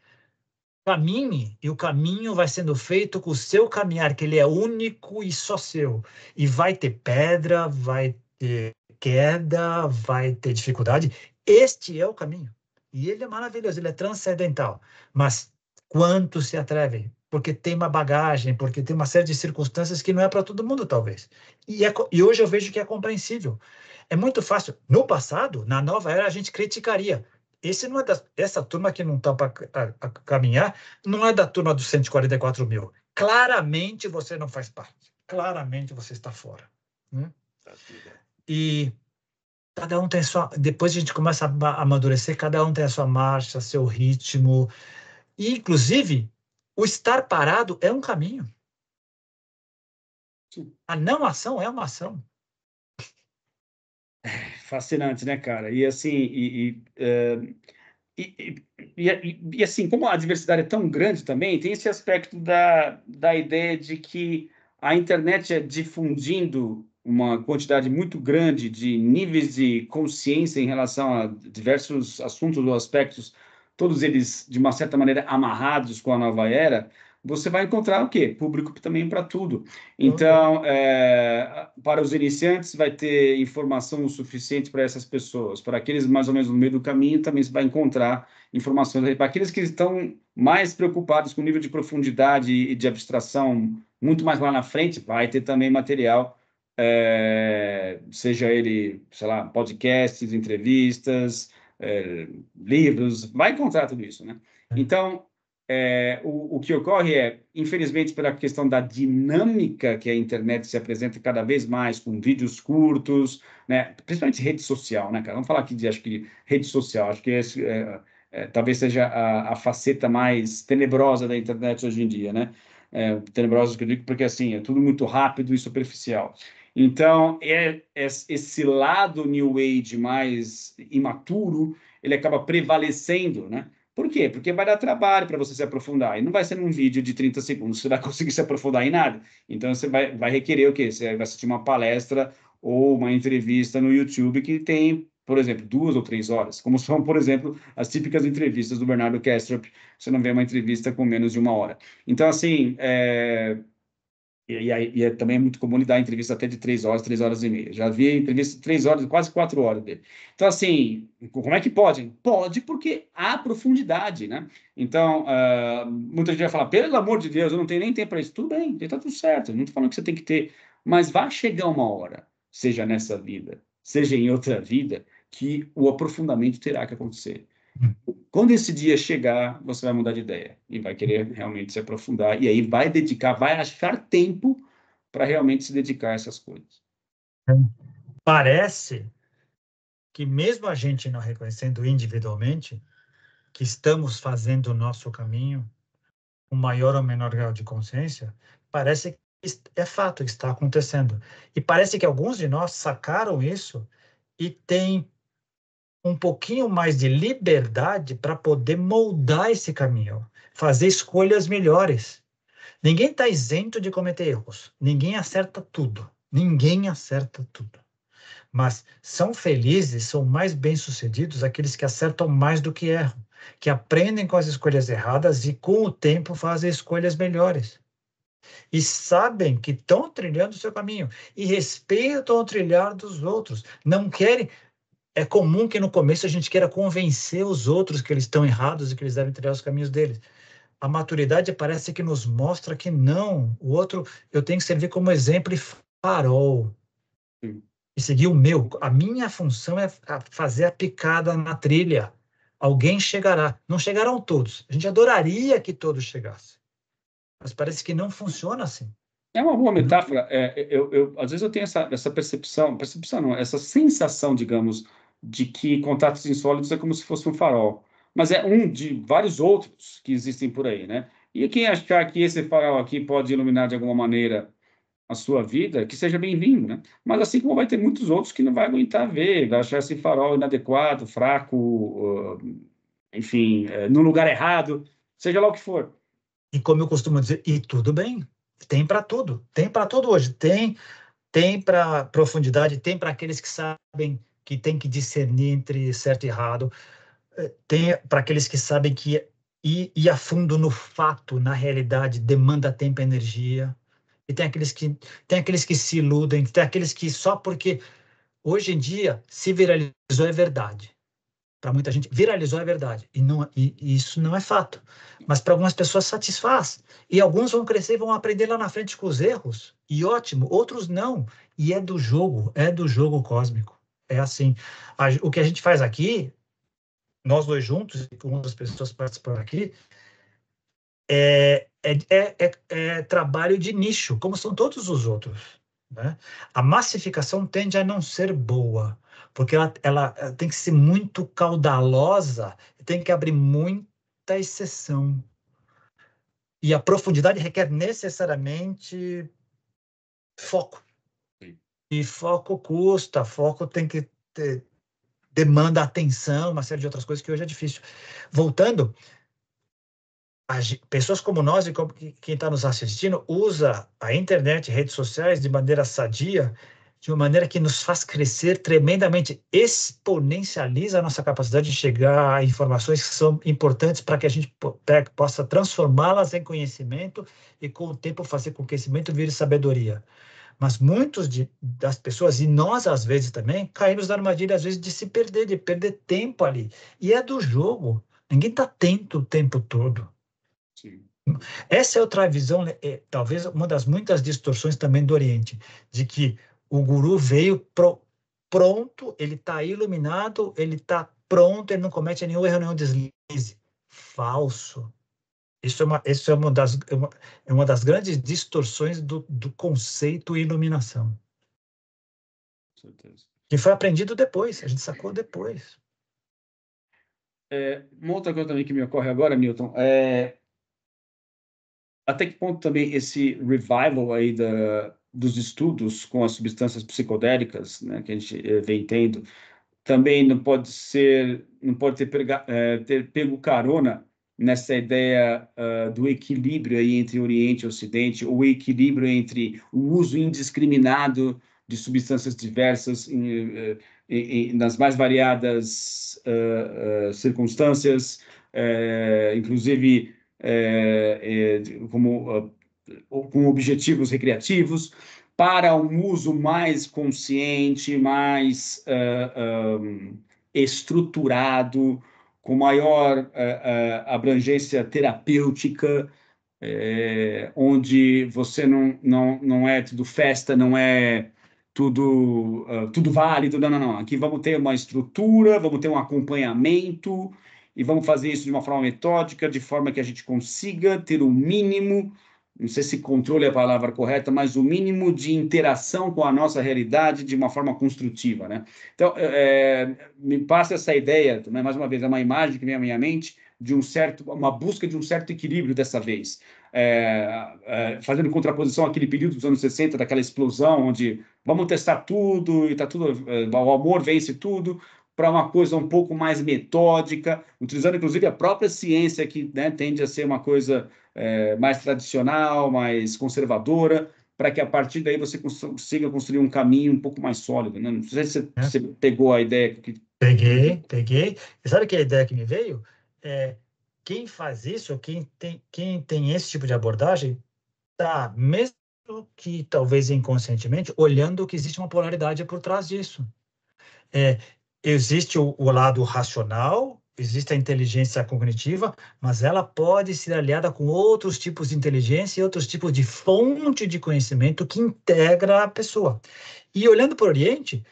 caminhe, e o caminho vai sendo feito com o seu caminhar, que ele é único e só seu. E vai ter pedra, vai ter queda, vai ter dificuldade. Este é o caminho. E ele é maravilhoso, ele é transcendental. Mas quantos se atrevem? Porque tem uma bagagem, porque tem uma série de circunstâncias que não é para todo mundo, talvez. E hoje eu vejo que é compreensível. É muito fácil. No passado, na nova era, a gente criticaria. Essa turma que não está para caminhar não é da turma dos 144 mil. Claramente você não faz parte. Claramente você está fora. Né? E cada um tem sua. Depois a gente começa a amadurecer, cada um tem a sua marcha, seu ritmo. E, inclusive, o estar parado é um caminho. A não ação é uma ação. Fascinante, né, cara? E assim, assim, como a diversidade é tão grande também, tem esse aspecto da ideia de que a internet é difundindo uma quantidade muito grande de níveis de consciência em relação a diversos assuntos ou aspectos, todos eles, de uma certa maneira, amarrados com a nova era. Você vai encontrar o quê? Público também para tudo. Então, para os iniciantes, vai ter informação o suficiente para essas pessoas. Para aqueles mais ou menos no meio do caminho, também você vai encontrar informações. Para aqueles que estão mais preocupados com o nível de profundidade e de abstração muito mais lá na frente, vai ter também material, seja ele, sei lá, podcasts, entrevistas, livros, vai encontrar tudo isso, né? Então, o que ocorre é, infelizmente, pela questão da dinâmica que a internet se apresenta cada vez mais, com vídeos curtos, né? Principalmente rede social, né, cara? Vamos falar aqui de, acho que, rede social. Acho que esse, talvez seja a faceta mais tenebrosa da internet hoje em dia, né? Tenebrosa que eu digo porque, assim, é tudo muito rápido e superficial. Então, esse lado New Age mais imaturo, ele acaba prevalecendo, né? Por quê? Porque vai dar trabalho para você se aprofundar. E não vai ser num vídeo de 30 segundos, você vai conseguir se aprofundar em nada. Então, você vai requerer o quê? Você vai assistir uma palestra ou uma entrevista no YouTube que tem, por exemplo, 2 ou 3 horas, como são, por exemplo, as típicas entrevistas do Bernardo Kastrup. Você não vê uma entrevista com menos de 1 hora. Então, assim, também é muito comum ele dar entrevista até de 3 horas, 3 horas e meia. Já vi entrevista de 3 horas, quase 4 horas dele. Então, assim, como é que pode? Pode porque há profundidade, né? Então, muita gente vai falar, pelo amor de Deus, eu não tenho nem tempo para isso. Tudo bem, está tudo certo. Não estou falando que você tem que ter, mas vai chegar uma hora, seja nessa vida, seja em outra vida, que o aprofundamento terá que acontecer. Quando esse dia chegar, você vai mudar de ideia e vai querer realmente se aprofundar. E aí vai achar tempo para realmente se dedicar a essas coisas. Parece que mesmo a gente não reconhecendo individualmente que estamos fazendo o nosso caminho, com maior ou menor grau de consciência, parece que é fato que está acontecendo. E parece que alguns de nós sacaram isso e têm um pouquinho mais de liberdade para poder moldar esse caminho, fazer escolhas melhores. Ninguém está isento de cometer erros. Ninguém acerta tudo. Ninguém acerta tudo. Mas são felizes, são mais bem-sucedidos aqueles que acertam mais do que erram, que aprendem com as escolhas erradas e, com o tempo, fazem escolhas melhores. E sabem que estão trilhando o seu caminho e respeitam o trilhar dos outros. Não querem. É comum que no começo a gente queira convencer os outros que eles estão errados e que eles devem trilhar os caminhos deles. A maturidade parece que nos mostra que não. O outro, eu tenho que servir como exemplo e farol. Sim. E seguir o meu. A minha função é fazer a picada na trilha. Alguém chegará. Não chegarão todos. A gente adoraria que todos chegassem. Mas parece que não funciona assim. É uma boa metáfora. Às vezes eu tenho essa percepção não, essa sensação, digamos, de que contatos insólitos é como se fosse um farol. Mas é um de vários outros que existem por aí, né? E quem achar que esse farol aqui pode iluminar de alguma maneira a sua vida, que seja bem-vindo, né? Mas assim como vai ter muitos outros que não vai aguentar ver, vai achar esse farol inadequado, fraco, enfim, no lugar errado, seja lá o que for. E como eu costumo dizer, e tudo bem. Tem para tudo. Tem para tudo hoje. Tem para profundidade, tem para aqueles que sabem que tem que discernir entre certo e errado, tem para aqueles que sabem que ir a fundo no fato, na realidade, demanda tempo e energia. E tem aqueles que se iludem, tem aqueles que só porque hoje em dia se viralizou é verdade. Para muita gente, viralizou é verdade. E isso não é fato. Mas para algumas pessoas satisfaz. E alguns vão crescer e vão aprender lá na frente com os erros. E ótimo, outros não. E é do jogo cósmico. É assim. O que a gente faz aqui, nós dois juntos, e com outras pessoas participando aqui, é trabalho de nicho, como são todos os outros, né? A massificação tende a não ser boa, porque ela tem que ser muito caudalosa, tem que abrir muita exceção. E a profundidade requer necessariamente foco. Sim. E foco custa, foco tem que ter, demanda atenção, uma série de outras coisas que hoje é difícil. Voltando, pessoas como nós e como quem está nos assistindo usa a internet, redes sociais de maneira sadia, de uma maneira que nos faz crescer tremendamente, exponencializa a nossa capacidade de chegar a informações que são importantes para que a gente possa transformá-las em conhecimento e, com o tempo, fazer com que esse conhecimento vire sabedoria. Mas muitos das pessoas, e nós às vezes também, caímos na armadilha, às vezes, de se perder, de perder tempo ali. E é do jogo. Ninguém está atento o tempo todo. Sim. Essa é outra visão, né? Talvez uma das muitas distorções também do Oriente, de que o guru veio pronto, ele está iluminado, ele está pronto, ele não comete nenhum erro, nenhum deslize. Falso. Isso é uma das grandes distorções do conceito iluminação, Com certeza. que foi aprendido depois, a gente sacou depois. Uma outra coisa também que me ocorre agora, Newton, até que ponto também esse revival aí dos estudos com as substâncias psicodélicas, né, que a gente vem tendo, também não pode ter pego carona nessa ideia do equilíbrio aí entre Oriente e Ocidente, o equilíbrio entre o uso indiscriminado de substâncias diversas nas mais variadas circunstâncias, inclusive com objetivos recreativos, para um uso mais consciente, mais estruturado, com maior abrangência terapêutica, onde você não é tudo festa, não é tudo válido, não. Aqui vamos ter uma estrutura, vamos ter um acompanhamento e vamos fazer isso de uma forma metódica, de forma que a gente consiga ter o mínimo, não sei se controle é a palavra correta, mas o mínimo de interação com a nossa realidade de uma forma construtiva, né? Então, me passa essa ideia, né, mais uma vez, é uma imagem que vem à minha mente de uma busca de um certo equilíbrio dessa vez. Fazendo contraposição àquele período dos anos 60, daquela explosão, onde vamos testar tudo e tá tudo, o amor vence tudo, para uma coisa um pouco mais metódica, utilizando inclusive a própria ciência, que, né, tende a ser uma coisa mais tradicional, mais conservadora, para que a partir daí você consiga construir um caminho um pouco mais sólido, né? Não sei se né? você pegou a ideia que... Peguei. E sabe que a ideia que me veio? É, quem faz isso, quem tem esse tipo de abordagem, tá, mesmo que talvez inconscientemente, olhando que existe uma polaridade por trás disso. É, existe o lado racional, existe a inteligência cognitiva, mas ela pode ser aliada com outros tipos de inteligência e outros tipos de fonte de conhecimento que integra a pessoa. E olhando para o Oriente,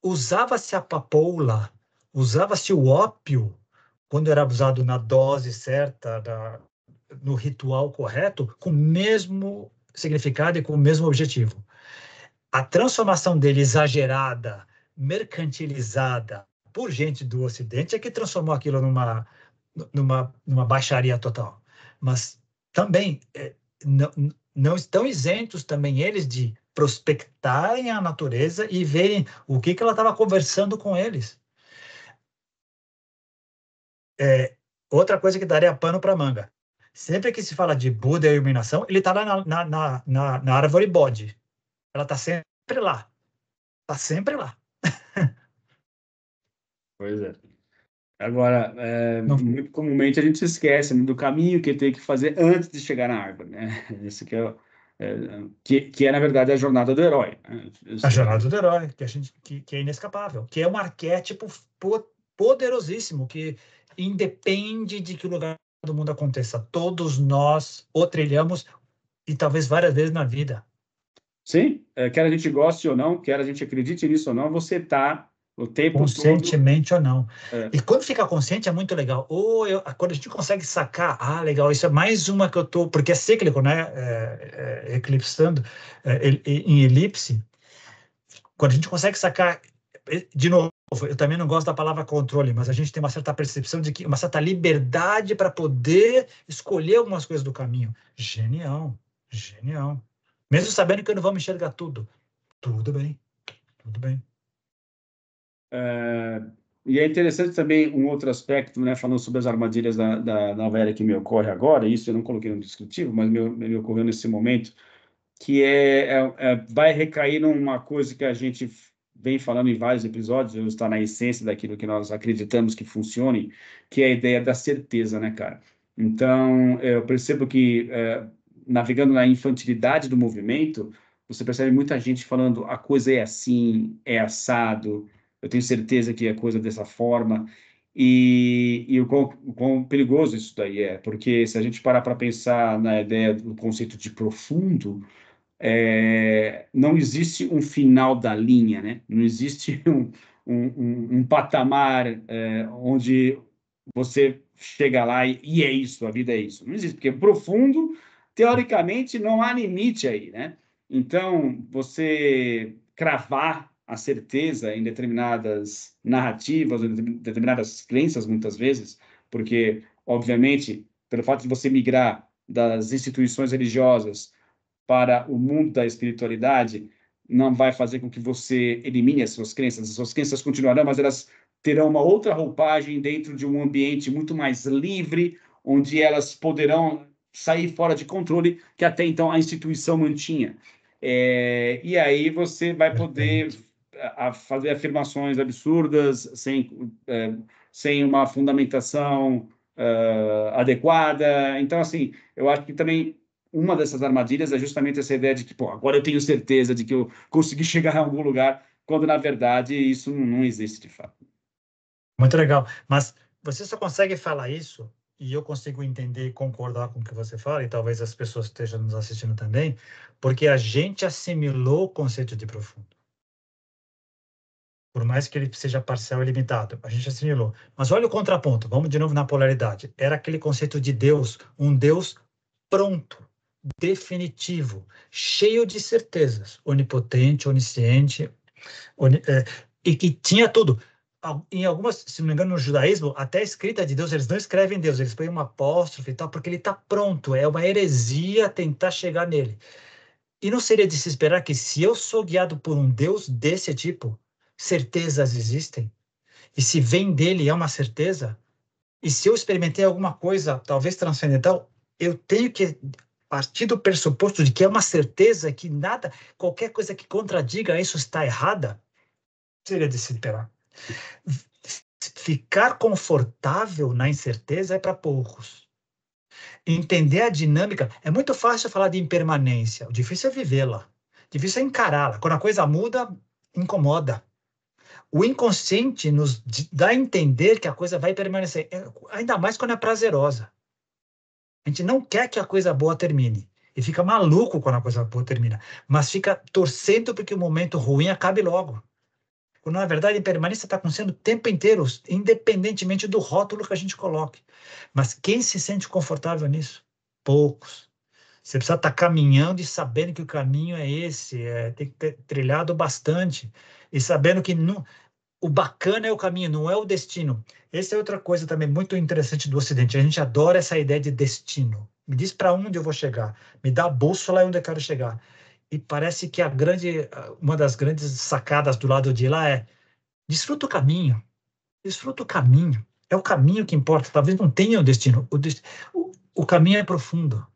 usava-se a papoula, usava-se o ópio, quando era usado na dose certa, no ritual correto, com o mesmo significado e com o mesmo objetivo. A transformação dele exagerada, mercantilizada por gente do Ocidente é que transformou aquilo numa baixaria total. Mas também não, não estão isentos também eles de prospectarem a natureza e verem o que ela estava conversando com eles. Outra coisa que daria pano para manga. Sempre que se fala de Buda e iluminação, ele está lá na árvore Bodhi. Ela está sempre lá. Está sempre lá. Pois é. Agora, Não, muito comumente a gente se esquece, né, do caminho que tem que fazer antes de chegar na árvore, né? Esse que que é, na verdade, a jornada do herói, né? a jornada do herói, que é inescapável, que é um arquétipo poderosíssimo, que independe de que lugar do mundo aconteça. Todos nós o trilhamos e talvez várias vezes na vida. Sim, quer a gente goste ou não, quer a gente acredite nisso ou não, você está o tempo todo... Conscientemente ou não. é, E quando fica consciente é muito legal. Quando a gente consegue sacar, legal, isso é mais uma que eu tô, porque é cíclico, né? Eclipsando, em elipse. Quando a gente consegue sacar, de novo, eu também não gosto da palavra controle, mas a gente tem uma certa percepção de que uma certa liberdade para poder escolher algumas coisas do caminho. Genial, genial. Mesmo sabendo que eu não vou enxergar tudo. Tudo bem, tudo bem. É, e é interessante também um outro aspecto, né, falando sobre as armadilhas da nova era que me ocorre agora, isso eu não coloquei no descritivo, mas me ocorreu nesse momento, que vai recair numa coisa que a gente vem falando em vários episódios, está na essência daquilo que nós acreditamos que funcione, que é a ideia da certeza, né, cara? Então, eu percebo que, navegando na infantilidade do movimento, você percebe muita gente falando a coisa é assim, é assado, eu tenho certeza que é coisa dessa forma, e o quão perigoso isso daí é, porque se a gente parar para pensar na ideia do conceito de profundo, não existe um final da linha, né? Não existe um patamar onde você chega lá e é isso, a vida é isso. Não existe, porque profundo, teoricamente, não há limite aí, né? Então, você cravar a certeza em determinadas narrativas, em determinadas crenças, muitas vezes, porque, obviamente, pelo fato de você migrar das instituições religiosas para o mundo da espiritualidade, não vai fazer com que você elimine as suas crenças continuarão, mas elas terão uma outra roupagem dentro de um ambiente muito mais livre, onde elas poderão sair fora de controle que até então a instituição mantinha. E aí você vai poder Perfeito. fazer afirmações absurdas sem uma fundamentação adequada. Então, assim, eu acho que também uma dessas armadilhas é justamente essa ideia de que, pô, agora eu tenho certeza de que eu consegui chegar a algum lugar, quando na verdade isso não existe de fato. Muito legal. Mas você só consegue falar isso, e eu consigo entender e concordar com o que você fala, e talvez as pessoas estejam nos assistindo também, porque a gente assimilou o conceito de profundo. Por mais que ele seja parcial e limitado, a gente assimilou. Mas olha o contraponto, vamos de novo na polaridade. Era aquele conceito de Deus, um Deus pronto, definitivo, cheio de certezas, onipotente, onisciente, e que tinha tudo. Em algumas, se não me engano, no judaísmo, até a escrita de Deus, eles não escrevem Deus, eles põem uma apóstrofe e tal, porque ele está pronto, é uma heresia tentar chegar nele. E não seria de se esperar que, se eu sou guiado por um Deus desse tipo, certezas existem? E se vem dele é uma certeza? E se eu experimentei alguma coisa, talvez transcendental, eu tenho que partir do pressuposto de que é uma certeza que nada, qualquer coisa que contradiga isso está errada, seria de se esperar. Ficar confortável na incerteza é para poucos. Entender a dinâmica, é muito fácil falar de impermanência, o difícil é vivê-la, o difícil é encará-la. Quando a coisa muda, incomoda. O inconsciente nos dá a entender que a coisa vai permanecer, ainda mais quando é prazerosa. A gente não quer que a coisa boa termine. E fica maluco quando a coisa boa termina. Mas fica torcendo para que o momento ruim acabe logo. Quando, na verdade, a impermanência está acontecendo o tempo inteiro, independentemente do rótulo que a gente coloque. Mas quem se sente confortável nisso? Poucos. Você precisa estar caminhando e sabendo que o caminho é esse. Tem que ter trilhado bastante. E sabendo que não, o bacana é o caminho, não é o destino. Essa é outra coisa também muito interessante do Ocidente. A gente adora essa ideia de destino. Me diz para onde eu vou chegar. Me dá a bússola onde eu quero chegar. E parece que uma das grandes sacadas do lado de lá é desfruta o caminho. Desfruta o caminho. É o caminho que importa. Talvez não tenha o destino. O caminho é profundo.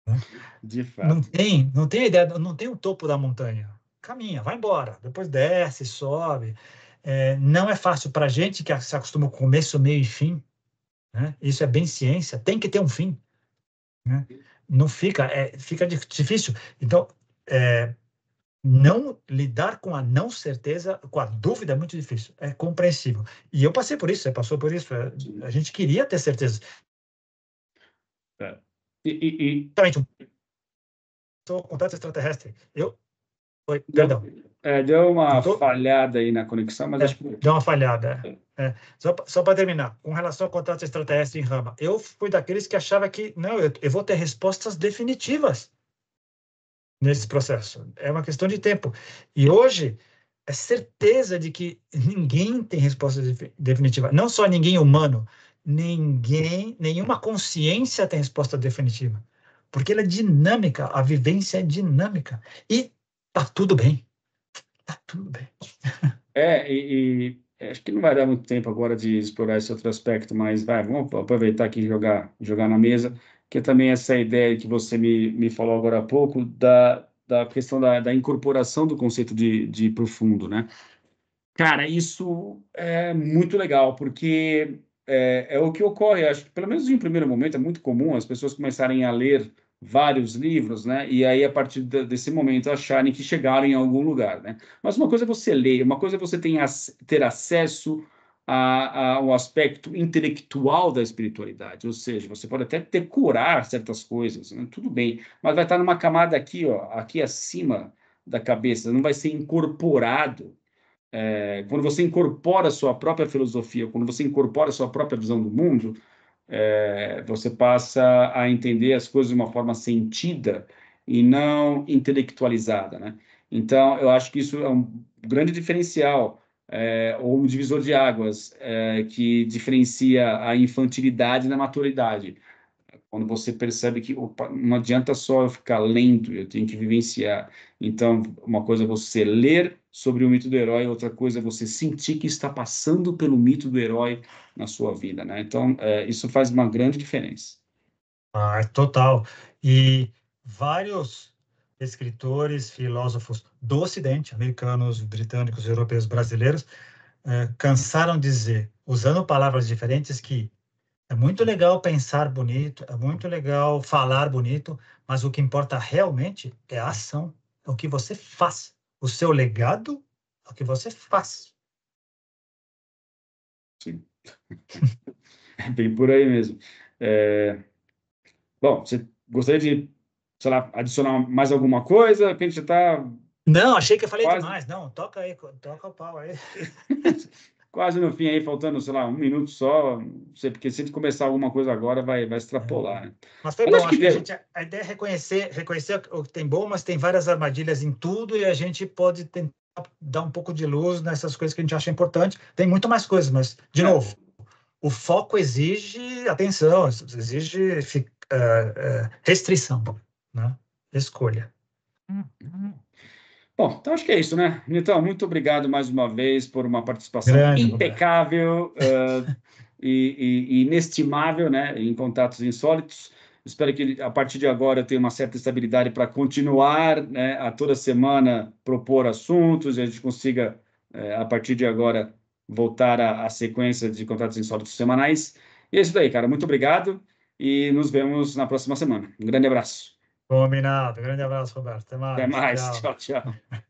Né? De Não fato. tem, não tem a ideia, não tem o topo da montanha. Caminha, vai embora. Depois desce, sobe. Não é fácil para a gente que se acostuma com começo, meio e fim. Né? Isso é bem ciência. Tem que ter um fim. Né? Não fica difícil. Então, não lidar com a não certeza, com a dúvida é muito difícil. É compreensível. E eu passei por isso, você passou por isso. A gente queria ter certeza. É. E Exatamente, sou contato extraterrestre. deu, Perdão, deu uma voltou? falhada aí na conexão, mas acho que Deu uma falhada. Só para terminar, com relação ao contato extraterrestre em Rama, eu fui daqueles que achava que, não, eu vou ter respostas definitivas nesse processo. É uma questão de tempo. E hoje, é certeza de que ninguém tem resposta definitiva. Não só ninguém humano, nenhuma consciência tem resposta definitiva. Porque ela é dinâmica, a vivência é dinâmica. E tá tudo bem. Tá tudo bem. acho que não vai dar muito tempo agora de explorar esse outro aspecto, mas vamos aproveitar aqui e jogar na mesa, que é também essa ideia que você me falou agora há pouco da questão da incorporação do conceito de profundo, né? Cara, isso é muito legal, porque é o que ocorre, acho que pelo menos em um primeiro momento é muito comum as pessoas começarem a ler vários livros, né? E aí, a partir desse momento, acharem que chegaram em algum lugar, né? Mas uma coisa é você ler, uma coisa é você ter acesso ao aspecto intelectual da espiritualidade, ou seja, você pode até decorar certas coisas, né? Tudo bem, mas vai estar numa camada aqui, ó, aqui acima da cabeça, não vai ser incorporado. Quando você incorpora a sua própria filosofia, quando você incorpora a sua própria visão do mundo, você passa a entender as coisas de uma forma sentida e não intelectualizada, né? Então, eu acho que isso é um grande diferencial, ou um divisor de águas, que diferencia a infantilidade da maturidade. Quando você percebe que opa, não adianta só eu ficar lendo, eu tenho que vivenciar. Então, uma coisa é você ler sobre o mito do herói, outra coisa é você sentir que está passando pelo mito do herói na sua vida, né? Então, isso faz uma grande diferença. Total. E vários escritores, filósofos do Ocidente, americanos, britânicos, europeus, brasileiros, cansaram de dizer, usando palavras diferentes, que é muito legal pensar bonito, é muito legal falar bonito, mas o que importa realmente é a ação, é o que você faz. O seu legado é o que você faz. Sim. É bem por aí mesmo. Bom, você gostaria de, sei lá, adicionar mais alguma coisa? Que a gente já está Não, achei que eu falei quase demais. Não, toca aí, toca o pau aí. quase no fim aí, faltando, sei lá, um minuto só, não sei, porque se a gente começar alguma coisa agora, vai extrapolar, né? Mas foi Mas bom, acho que acho que deu. a ideia é reconhecer o que tem bom, mas tem várias armadilhas em tudo e a gente pode tentar dar um pouco de luz nessas coisas que a gente acha importante. Tem muito mais coisas, mas, de É, novo, o foco exige atenção, exige restrição, né? Escolha. bom, então acho que é isso, né? Então, muito obrigado mais uma vez por uma participação Grande, Roberto. impecável. e inestimável, né, em Contatos Insólitos. Espero que a partir de agora eu tenha uma certa estabilidade para continuar, né, a toda semana propor assuntos e a gente consiga, a partir de agora, voltar à sequência de Contatos Insólitos semanais. E é isso daí, cara. Muito obrigado e nos vemos na próxima semana. Um grande abraço. Combinado. Grande abraço, Roberto. Até Até mais. mais. Tchau. Tchau, tchau.